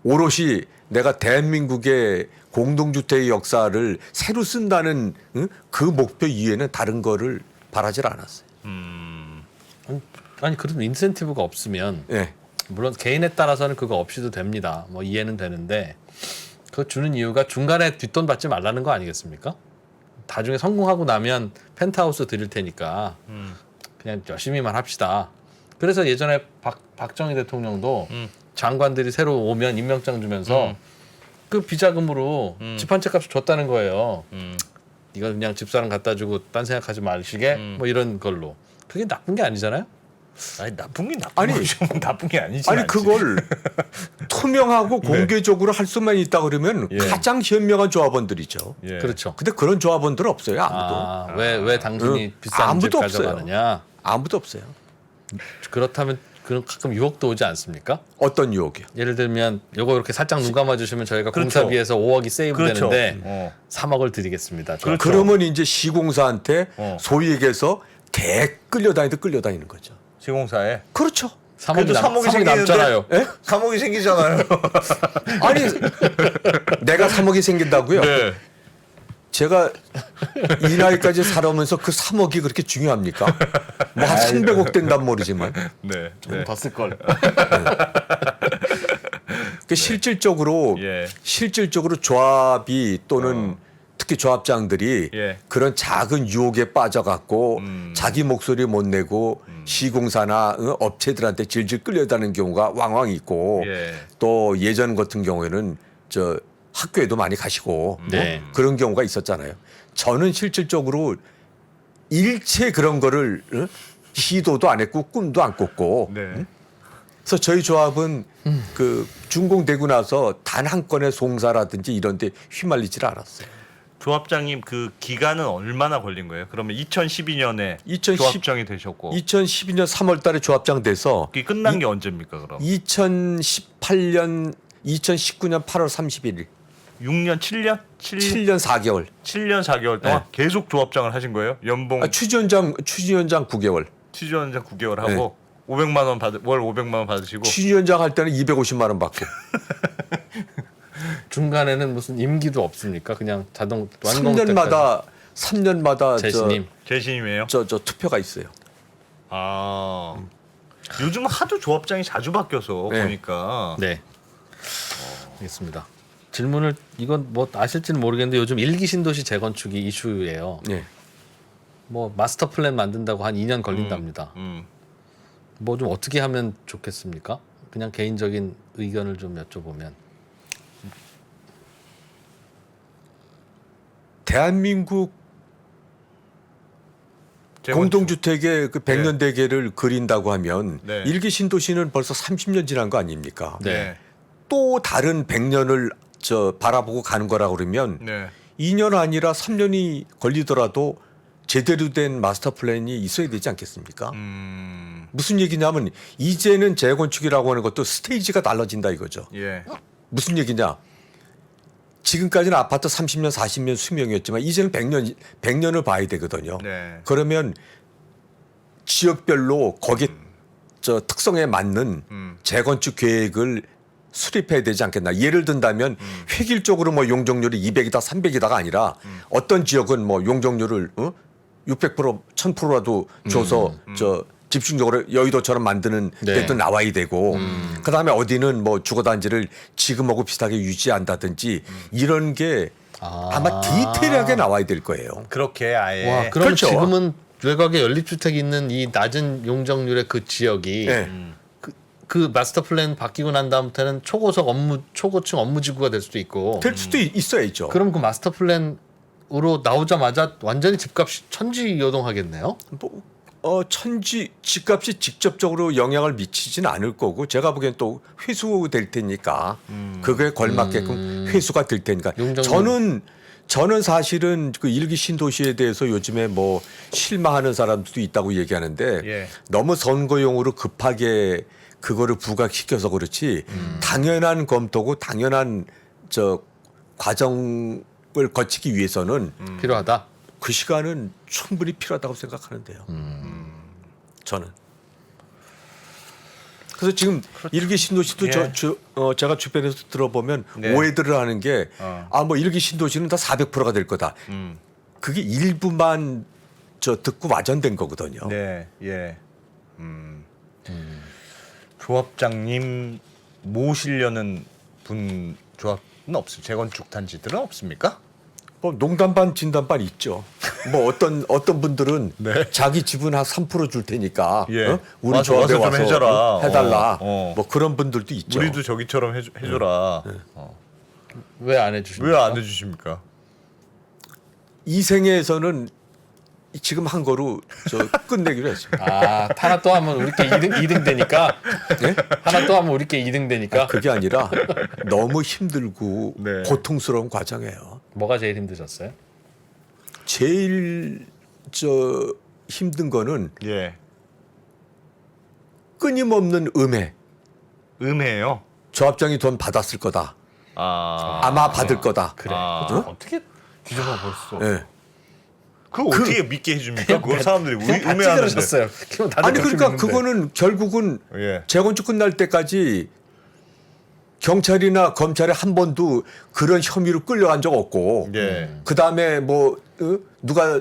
오롯이 내가 대한민국의 공동주택의 역사를 새로 쓴다는 그 목표 이외에는 다른 거를 바라질 않았어요. 아니 그래도 인센티브가 없으면 예. 물론 개인에 따라서는 그거 없이도 됩니다. 뭐 이해는 되는데 그거 주는 이유가 중간에 뒷돈 받지 말라는 거 아니겠습니까? 나중에 성공하고 나면 펜트하우스 드릴 테니까 그냥 열심히만 합시다. 그래서 예전에 박정희 대통령도 장관들이 새로 오면 임명장 주면서 그 비자금으로 집 한 채 값을 줬다는 거예요. 이거 그냥 집사람 갖다 주고 딴 생각하지 마시게 뭐 이런 걸로. 그게 나쁜 게 아니잖아요. 아니 나쁜 게 나쁜 아니, 거죠. 나쁜 게 아니지. 아니 그걸 투명하고 공개적으로 할 수만 있다 그러면 예. 가장 현명한 조합원들이죠. 예. 그렇죠. 근데 그런 조합원들은 없어요. 아무도. 왜 당신이 응. 비싼 집 아무도 없어요. 가져가느냐? 아무도 없어요. 그렇다면 그런 가끔 유혹도 오지 않습니까? 어떤 유혹이요? 예를 들면 요거 이렇게 살짝 눈 감아 주시면 저희가 그렇죠. 공사비에서 5억이 세이브 그렇죠. 되는데 3억을 드리겠습니다. 그렇죠. 그러면 이제 시공사한테 어. 소위 얘기해서 개 끌려다니는 거죠. 시공사에 그렇죠. 3억이, 그래도 3억이 3억이 생기는데 남잖아요. 3억이 생기잖아요. 아니 내가 3억이 생긴다고요? 네. 제가 이 나이까지 살아오면서 그 3억이 그렇게 중요합니까? 뭐 한 300억 된단 모르지만 네. 좀 더 쓸 걸. 그 실질적으로 예. 조합이 또는 특히 조합장들이 예. 그런 작은 유혹에 빠져갖고 자기 목소리 못 내고 시공사나 업체들한테 질질 끌려다니는 경우가 왕왕 있고 예. 또 예전 같은 경우에는 저 학교에도 많이 가시고 네. 그런 경우가 있었잖아요. 저는 실질적으로 일체 그런 거를 시도도 안 했고 꿈도 안 꿨고 네. 그래서 저희 조합은 그 준공되고 나서 단 한 건의 송사라든지 이런 데 휘말리질 않았어요. 조합장님 그 기간은 얼마나 걸린 거예요? 그러면 2012년에 2010 조합장이 되셨고 2012년 3월 달에 조합장 돼서 그게 끝난 게 언제입니까? 그럼 2019년 8월 31일 6년 7년 7년 4개월 7년 4개월 동안 네. 계속 조합장을 하신 거예요? 연봉 추진위원장 9개월 취준원장 9개월 하고 500만 원 월 500만 원 받으시고 추진위원장 할 때는 250만 원 받고 중간에는 무슨 임기도 없습니까? 그냥 자동 완공 때까지. 3년마다 재신임. 재신임이에요? 저 투표가 있어요. 아 요즘 하도 조합장이 자주 바뀌어서 네. 보니까 네. 알겠습니다. 질문을 이건 뭐 아실지는 모르겠는데 요즘 일기 신도시 재건축이 이슈예요. 네. 뭐 마스터 플랜 만든다고 한 2년 걸린답니다. 뭐 좀 어떻게 하면 좋겠습니까? 그냥 개인적인 의견을 좀 여쭤보면. 대한민국 공동주택의 그 100년 대계를 그린다고 하면 네. 일기 신도시는 벌써 30년 지난 거 아닙니까? 네. 또 다른 100년을 바라보고 가는 거라 그러면 네. 2년 아니라 3년이 걸리더라도 제대로 된 마스터 플랜이 있어야 되지 않겠습니까? 무슨 얘기냐면 이제는 재건축이라고 하는 것도 스테이지가 달라진다 이거죠. 예. 무슨 얘기냐? 지금까지는 아파트 30년, 40년 수명이었지만 이제는 100년을 봐야 되거든요. 네. 그러면 지역별로 거기 저 특성에 맞는 재건축 계획을 수립해야 되지 않겠나. 예를 든다면 획일적으로 뭐 용적률이 200이다, 300이다가 아니라 어떤 지역은 뭐 용적률을 600%, 1000%라도 줘서 저 집중적으로 여의도처럼 만드는 네. 데도 나와야 되고 그다음에 어디는 뭐 주거단지를 지금하고 비슷하게 유지한다든지 이런 게 아마 디테일하게 나와야 될 거예요. 그렇게 아예. 와, 그럼 그렇죠. 지금은 외곽에 연립주택이 있는 이 낮은 용적률의 그 지역이 네. 그 마스터 플랜 바뀌고 난 다음부터는 초고층 업무지구가 될 수도 있고. 될 수도 있어야죠. 그럼 그 마스터 플랜으로 나오자마자 완전히 집값이 천지요동하겠네요. 뭐, 집값이 직접적으로 영향을 미치진 않을 거고 제가 보기엔 또 회수될 테니까 그거에 걸맞게끔 회수가 될 테니까 용적률. 저는 사실은 그 일기 신도시에 대해서 요즘에 뭐 실망하는 사람들도 있다고 얘기하는데 예. 너무 선거용으로 급하게 그거를 부각시켜서 그렇지 당연한 검토고 당연한 저 과정을 거치기 위해서는 필요하다. 그 시간은 충분히 필요하다고 생각하는데요. 저는. 그래서 지금 일기 신도시도 예. 제가 주변에서 들어보면 네. 오해들을 하는 게 뭐 일기 신도시는 다 400%가 될 거다. 그게 일부만 듣고 와전된 거거든요. 네. 예. 조합장님 모시려는 분 조합은 없어요. 재건축 단지들은 없습니까? 뭐 농담 반 진담 반 있죠. 뭐 어떤 분들은 네. 자기 지분 한 3% 줄 테니까 예. 우리 와서 조합에 좀 와서 해줘라. 해달라. 어. 뭐 그런 분들도 있죠. 우리도 저기처럼 해줘라. 왜 안 해주십니까? 왜 안 해주십니까? 이 생에서는 지금 한 거로 끝내기로 했습니다. 아, 하나 또 하면 우리께 2등 되니까. 네? 하나 또 하면 우리께 2등 되니까. 그게 아니라 너무 힘들고 네. 고통스러운 과정이에요. 뭐가 제일 힘드셨어요? 제일 힘든 거는 예. 끊임없는 음해. 음해요. 조합장이 돈 받았을 거다. 아마 받을 거다. 그래. 아. 그거 어떻게 뒤져봐 볼 수? 예. 그거 어떻게 믿게 해줍니까? 그걸 사람들이 음해하는데. 그러셨어요. 아니 그러니까 그거는 결국은 예. 재건축 끝날 때까지 경찰이나 검찰에 한 번도 그런 혐의로 끌려간 적 없고 예. 그 다음에 뭐 누가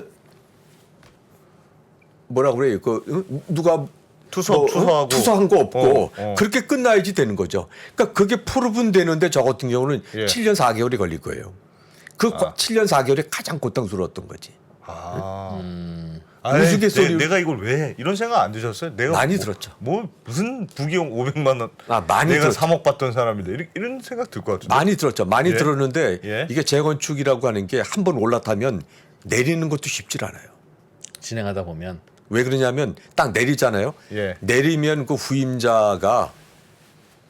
뭐라 그래요? 누가 투서하고 투서한 거 없고 어. 그렇게 끝나야지 되는 거죠. 그러니까 그게 프로분 되는데 저 같은 경우는 예. 7년 4개월이 걸릴 거예요. 그 7년 4개월이 가장 고통스러웠던 거지. 우스갯소리- 내가 이걸 왜 이런 생각 안 드셨어요? 내가 많이 들었죠. 뭐 무슨 부기용 500만 원 많이 내가 들었죠. 3억 받던 사람인데 이런 생각 들 것 같은데. 많이 들었죠. 많이 예? 들었는데 예? 이게 재건축이라고 하는 게 한 번 올라타면 내리는 것도 쉽질 않아요. 진행하다 보면 왜 그러냐면 딱 내리잖아요. 예. 내리면 그 후임자가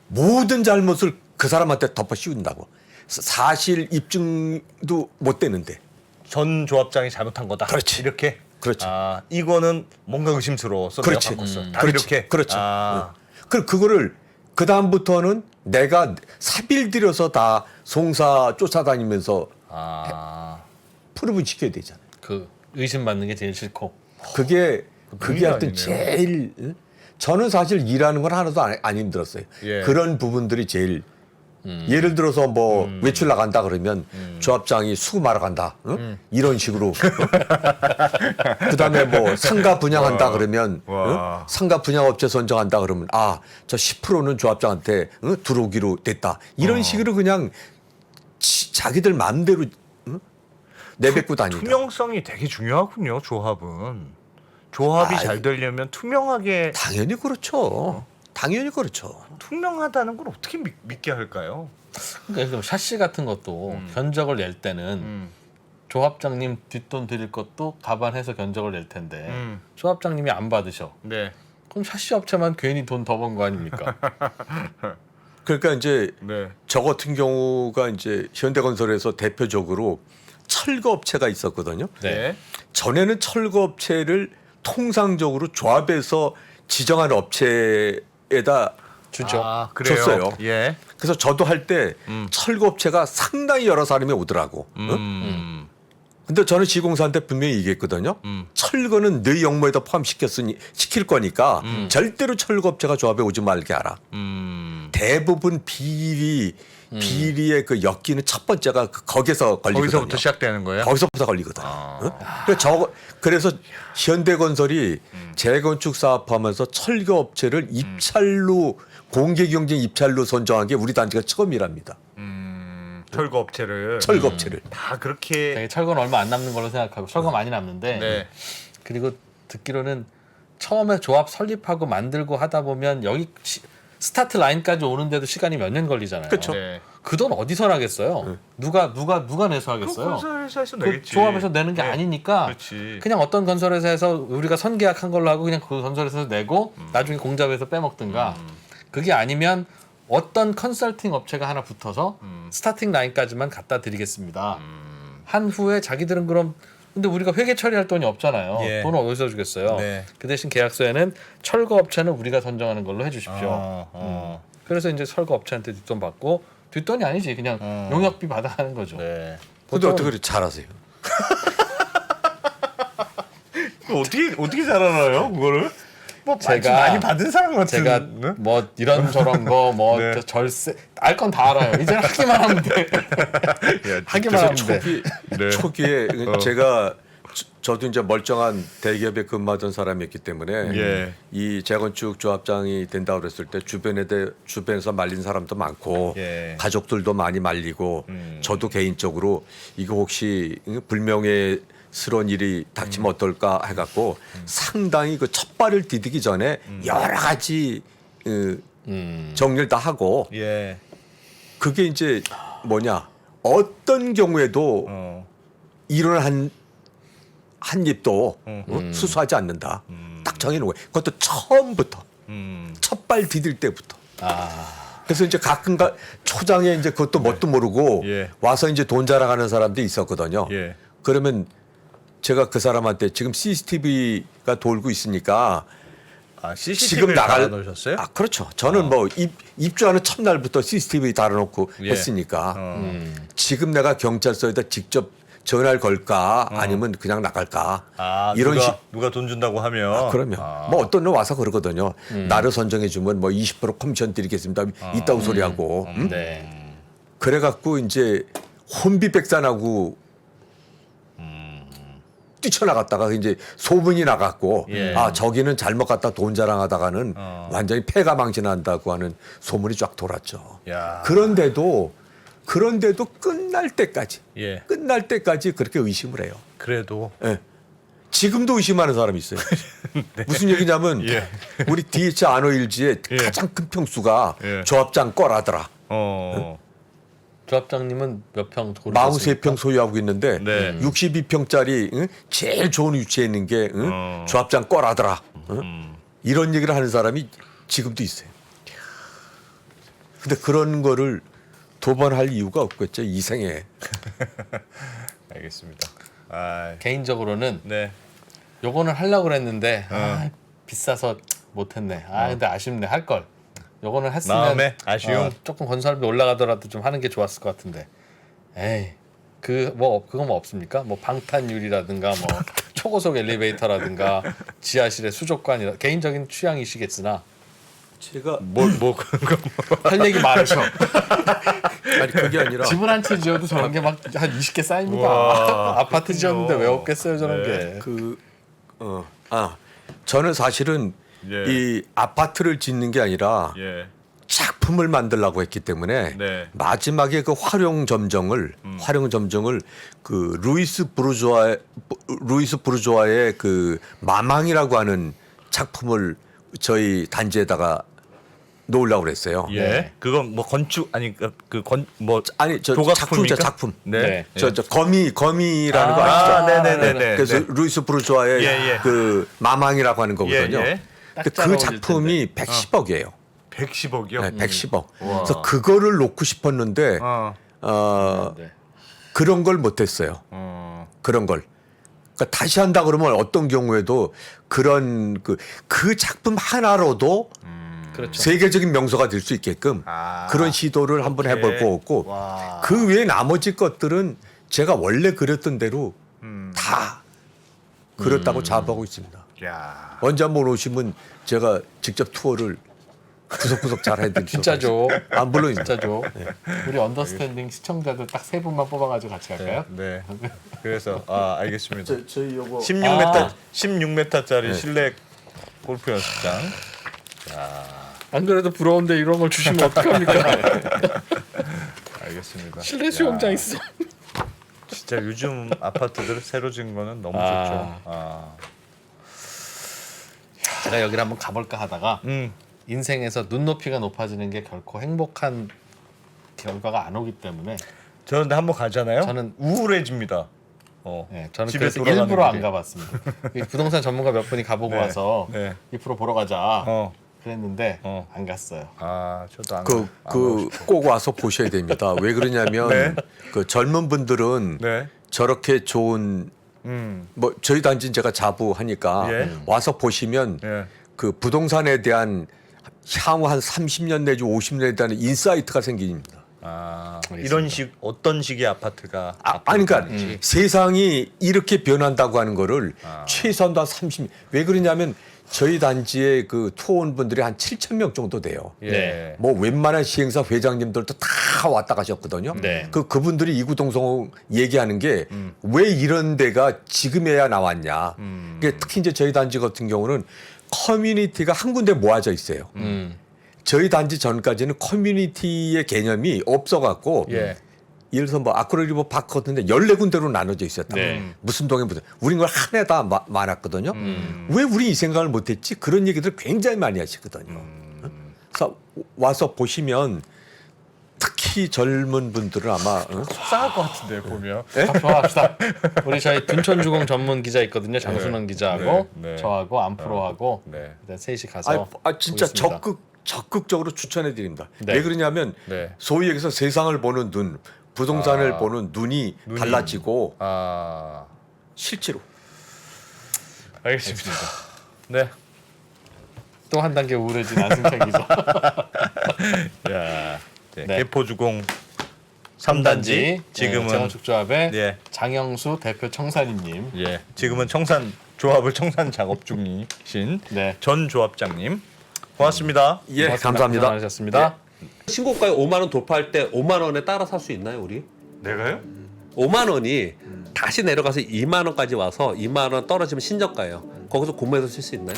모든 잘못을 그 사람한테 덮어 씌운다고. 사실 입증도 못 되는데. 전 조합장이 잘못한 거다. 그렇지. 이렇게. 그렇지. 아 이거는 뭔가 의심스러워서 그렇지. 내가 바꿨어. 다 그렇지. 이렇게. 그렇죠. 아, 그럼 그거를 그 다음부터는 내가 사빌 들여서 다 송사 쫓아다니면서 아. 프로분 시켜야 되잖아요. 그 의심받는 게 제일 싫고. 그게 의미가 하여튼 아니네요. 제일 저는 사실 일하는 건 하나도 안 힘들었어요. 예. 그런 부분들이 제일 예를 들어서 뭐 외출 나간다 그러면 조합장이 수금하러 간다 이런 식으로 그다음에 뭐 상가 분양한다 그러면 와. 상가 분양업체 선정한다 그러면 저 10%는 조합장한테 들어오기로 됐다 이런 식으로 그냥 자기들 마음대로 내뱉고 다닌다. 투명성이 되게 중요하군요. 조합은. 조합이 잘 되려면 투명하게 당연히 그렇죠. 당연히 그렇죠. 투명하다는 걸 어떻게 믿게 할까요? 그러니까 샤시 같은 것도 견적을 낼 때는 조합장님 뒷돈 드릴 것도 감안해서 견적을 낼 텐데 조합장님이 안 받으셔. 네. 그럼 샤시 업체만 괜히 돈 더 번 거 아닙니까? 그러니까 이제 네. 저 같은 경우가 이제 현대건설에서 대표적으로 철거 업체가 있었거든요. 네. 전에는 철거 업체를 통상적으로 조합에서 지정한 업체에다 주죠. 아, 그래요. 줬어요. 예. 그래서 저도 할 때 철거업체가 상당히 여러 사람이 오더라고. 근데 저는 시공사한테 분명히 얘기했거든요. 철거는 너희 영무에다 시킬 거니까 절대로 철거업체가 조합에 오지 말게 하라. 대부분 비리의 그 엮이는 첫 번째가 거기서 걸리거든요. 거기서부터 시작되는 거예요? 거기서부터 걸리거든. 그래서 현대건설이 재건축 사업하면서 철거업체를 입찰로 공개 경쟁 입찰로 선정한 게 우리 단지가 처음이랍니다. 철거업체를 철거업체를. 다 그렇게 되게 철거는 얼마 안 남는 걸로 생각하고 철거 많이 남는데 네. 그리고 듣기로는 처음에 조합 설립하고 만들고 하다 보면 여기 스타트 라인까지 오는데도 시간이 몇 년 걸리잖아요. 그쵸. 네. 그 돈 어디서 나겠어요? 누가 내서 하겠어요? 건설회사에서 그 내겠지. 조합에서 내는 게 네. 아니니까 그렇지. 그냥 어떤 건설회사에서 우리가 선계약한 걸로 하고 그냥 그 건설회사에서 내고 나중에 공잡에서 빼먹든가 그게 아니면 어떤 컨설팅 업체가 하나 붙어서 스타팅 라인까지만 갖다 드리겠습니다. 한 후에 자기들은 그럼 근데 우리가 회계 처리할 돈이 없잖아요. 예. 돈을 어디서 주겠어요? 네. 그 대신 계약서에는 철거 업체는 우리가 선정하는 걸로 해주십시오. 그래서 이제 철거 업체한테 뒷돈 받고 뒷돈이 아니지 그냥 용역비 받아가는 거죠. 네. 근데 어떻게 그렇게 잘하세요? 어떻게 잘 알아요, 그거를? 뭐 제가- 많이 받은 사람 같은. 제가 네? 뭐 이런 저런 거 뭐 네. 절세 알 건 다 알아요. 이제 하기만 하면 돼. 하기만 하면 돼. 네. 초기에 제가 저도 이제 멀쩡한 대기업에 근무하던 사람이었기 때문에 예. 이 재건축 조합장이 된다 그랬을 때 주변에서 말린 사람도 많고 예. 가족들도 많이 말리고 저도 개인적으로 이거 혹시 불명예스러운 일이 닥치면 어떨까 해갖고 상당히 그 첫 발을 디디기 전에 여러 가지 정리를 다 하고 예. 그게 이제 뭐냐 어떤 경우에도 이런 한 입도 수수하지 않는다. 딱 정해놓은 거예요. 그것도 처음부터 첫 발 디딜 때부터. 그래서 이제 가끔가 초장에 이제 그것도 뭣도 모르고 예. 와서 이제 돈 자랑하는 사람들이 있었거든요. 예. 그러면 제가 그 사람한테 지금 CCTV가 돌고 있으니까 CCTV를 달아놓으셨어요? 그렇죠. 저는 뭐 입주하는 첫날부터 CCTV 달아놓고 예. 했으니까 지금 내가 경찰서에다 직접 전화를 걸까 아니면 그냥 나갈까 이런 누가 돈 준다고 하면 그러면 뭐 어떤 놈 와서 그러거든요. 나를 선정해 주면 뭐 20% 커미션 드리겠습니다. 있다고 소리하고 네. 그래갖고 이제 혼비백산하고 뛰쳐나갔다가 이제 소문이 나갔고 예. 저기는 잘못 갔다 돈 자랑하다가는 완전히 폐가 망신한다고 하는 소문이 쫙 돌았죠. 야. 그런데도 끝날 때까지 예. 그렇게 의심을 해요. 그래도 예. 지금도 의심하는 사람이 있어요. 무슨 얘기냐면 예. 우리 DH 아노일지의 예. 가장 큰 평수가 예. 조합장 거라더라. 조합장님은 몇 평 고르셨습니까? 43평 소유하고 있는데 네. 62평짜리 제일 좋은 위치에 있는 게 조합장 거라더라. 이런 얘기를 하는 사람이 지금도 있어요. 근데 그런 거를 두 번 할 이유가 없겠죠. 이 생에. 알겠습니다. 개인적으로는 네. 요거는 하려고 그랬는데 비싸서 못했네. 근데 아쉽네. 할 걸. 요거는 했으면 마음에 아쉬움? 조금 건설비 올라가더라도 좀 하는 게 좋았을 것 같은데. 에이. 그거 뭐 없습니까? 뭐 방탄유리라든가 뭐 초고속 엘리베이터라든가 지하실의 수족관이라 개인적인 취향이시겠으나 제가 할 얘기 많으셔. 아니 그게 아니라 집을 한 채 지어도 저런 게 막 한 20개 쌓입니다. 우와, 아파트 지었는데 왜 없겠어요 저런 네. 게. 저는 사실은 예. 이 아파트를 짓는 게 아니라 예. 작품을 만들려고 했기 때문에 네. 마지막에 그 활용 점정을 그 루이스 부르조아의 그 마망이라고 하는 작품을 저희 단지에다가 놓으려고 그랬어요. 예. 네. 그건 뭐 건축 아니 아니 저 조각품입니까? 작품. 네. 네. 저 거미라는 거 아시죠? 네네네. 그래서 루이스 부르조아의 예. 그 마망이라고 하는 거거든요. 예. 근데 딱 그 잘 어울릴 작품이 110억이에요. 110억이요? 네, 110억. 그래서 그거를 놓고 싶었는데 네. 그런 걸 못했어요. 그런 걸. 그러니까 다시 한다 그러면 어떤 경우에도 그런 그 작품 하나로도 그렇죠. 세계적인 명소가 될 수 있게끔 그런 시도를 한번 해볼 오케이. 거고 와. 그 외에 나머지 것들은 제가 원래 그렸던 대로 다 그렸다고 자부하고 있습니다. 야. 언제 한번 오시면 제가 직접 투어를 구석구석 잘 해드릴 수 진짜죠. 아, 물론 진짜죠. 우리 언더스탠딩 시청자들 딱 3분만 뽑아가지고 같이 갈까요? 네. 그래서 알겠습니다. 저희 요거 16m 16m짜리 실내 골프 연습장. 안 그래도 부러운데 이런 걸 주시면 어떡합니까? 알겠습니다. 실내 수영장 있어. 진짜 요즘 아파트들 새로 지은 거는 너무 아. 좋죠. 제가 여기를 한번 가볼까 하다가 인생에서 눈높이가 높아지는 게 결코 행복한 결과가 안 오기 때문에 저는 한번 가잖아요. 저는- 우울해집니다. 네, 저는 집에 그래서 돌아가는 일부러 안 길에. 가봤습니다. 이 부동산 전문가 몇 분이 가보고 네, 와서 네. 이 프로 보러 가자 어. 그랬는데 어. 안 갔어요. 저도 안 꼭 와서 보셔야 됩니다. 왜 그러냐면 네. 그 젊은 분들은 네. 저렇게 좋은 뭐 저희 단지는 제가 자부하니까 예. 와서 보시면 예. 그 부동산에 대한 향후 한 30년 내지 50년에 대한 인사이트가 생깁니다. 이런 식 어떤 식의 아파트가 아니 그러니까 세상이 이렇게 변한다고 하는 거를 아. 최소한도 한 30년. 왜 그러냐면 저희 단지에 그 투어원분들이 한 7,000명 정도 돼요. 예. 뭐 웬만한 시행사 회장님들도 다 왔다 가셨거든요. 네. 그분들이 이구동성 얘기하는 게 왜 이런 데가 지금에야 나왔냐. 이게 특히 이제 저희 단지 같은 경우는 커뮤니티가 한 군데 모아져 있어요. 저희 단지 전까지는 커뮤니티의 개념이 없어갖고 예. 예를 들어서 뭐 아크릴리버 파크 같은데 14군데로 나눠져 있었다. 네. 무슨 동에 무슨 우린 걸 한 해다 많았거든요. 왜 우리 이 생각을 못했지? 그런 얘기들 굉장히 많이 하시거든요. 그래서 와서 보시면 특히 젊은 분들은 아마 싸할 것 같은데 보면. 좋아합시다. 우리 저희 둔촌주공 전문 기자 있거든요. 장순원 기자하고 네. 저하고 안프로하고 네. 일단 셋이 가서 진짜 보겠습니다. 적극적으로 추천해 드립니다. 네. 왜 그러냐면 네. 소위 얘기해서 세상을 보는 눈, 부동산을 보는 눈이 달라지고 실제로 알겠습니다. 네. 또 한 단계 우울해진 안승찬 기자. 야. 네. 개포주공 3단지 지금은 재건축조합의 예. 장영수 대표 청산인님. 예. 지금은 조합을 청산 작업 중이신 네. 전 조합장님. 고맙습니다. 예, 고맙습니다. 감사합니다. 고생하셨습니다. 신고가에 5만 원 도파할 때 5만 원에 따라 살 수 있나요, 우리? 내가요? 5만 원이 다시 내려가서 2만 원까지 와서 2만 원 떨어지면 신저가예요. 거기서 구매해서 쓸 수 있나요?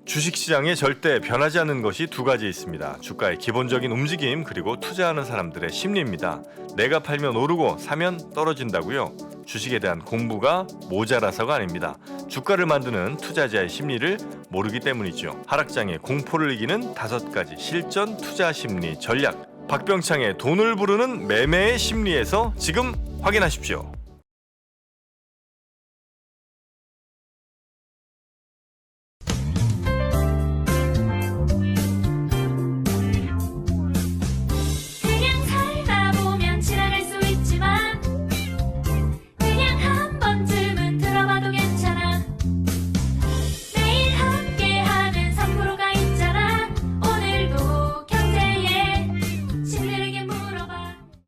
주식시장에 절대 변하지 않는 것이 두 가지 있습니다. 주가의 기본적인 움직임 그리고 투자하는 사람들의 심리입니다. 내가 팔면 오르고 사면 떨어진다고요. 주식에 대한 공부가 모자라서가 아닙니다. 주가를 만드는 투자자의 심리를 모르기 때문이죠. 하락장의 공포를 이기는 5가지 실전 투자 심리 전략. 박병창의 돈을 부르는 매매의 심리에서 지금 확인하십시오.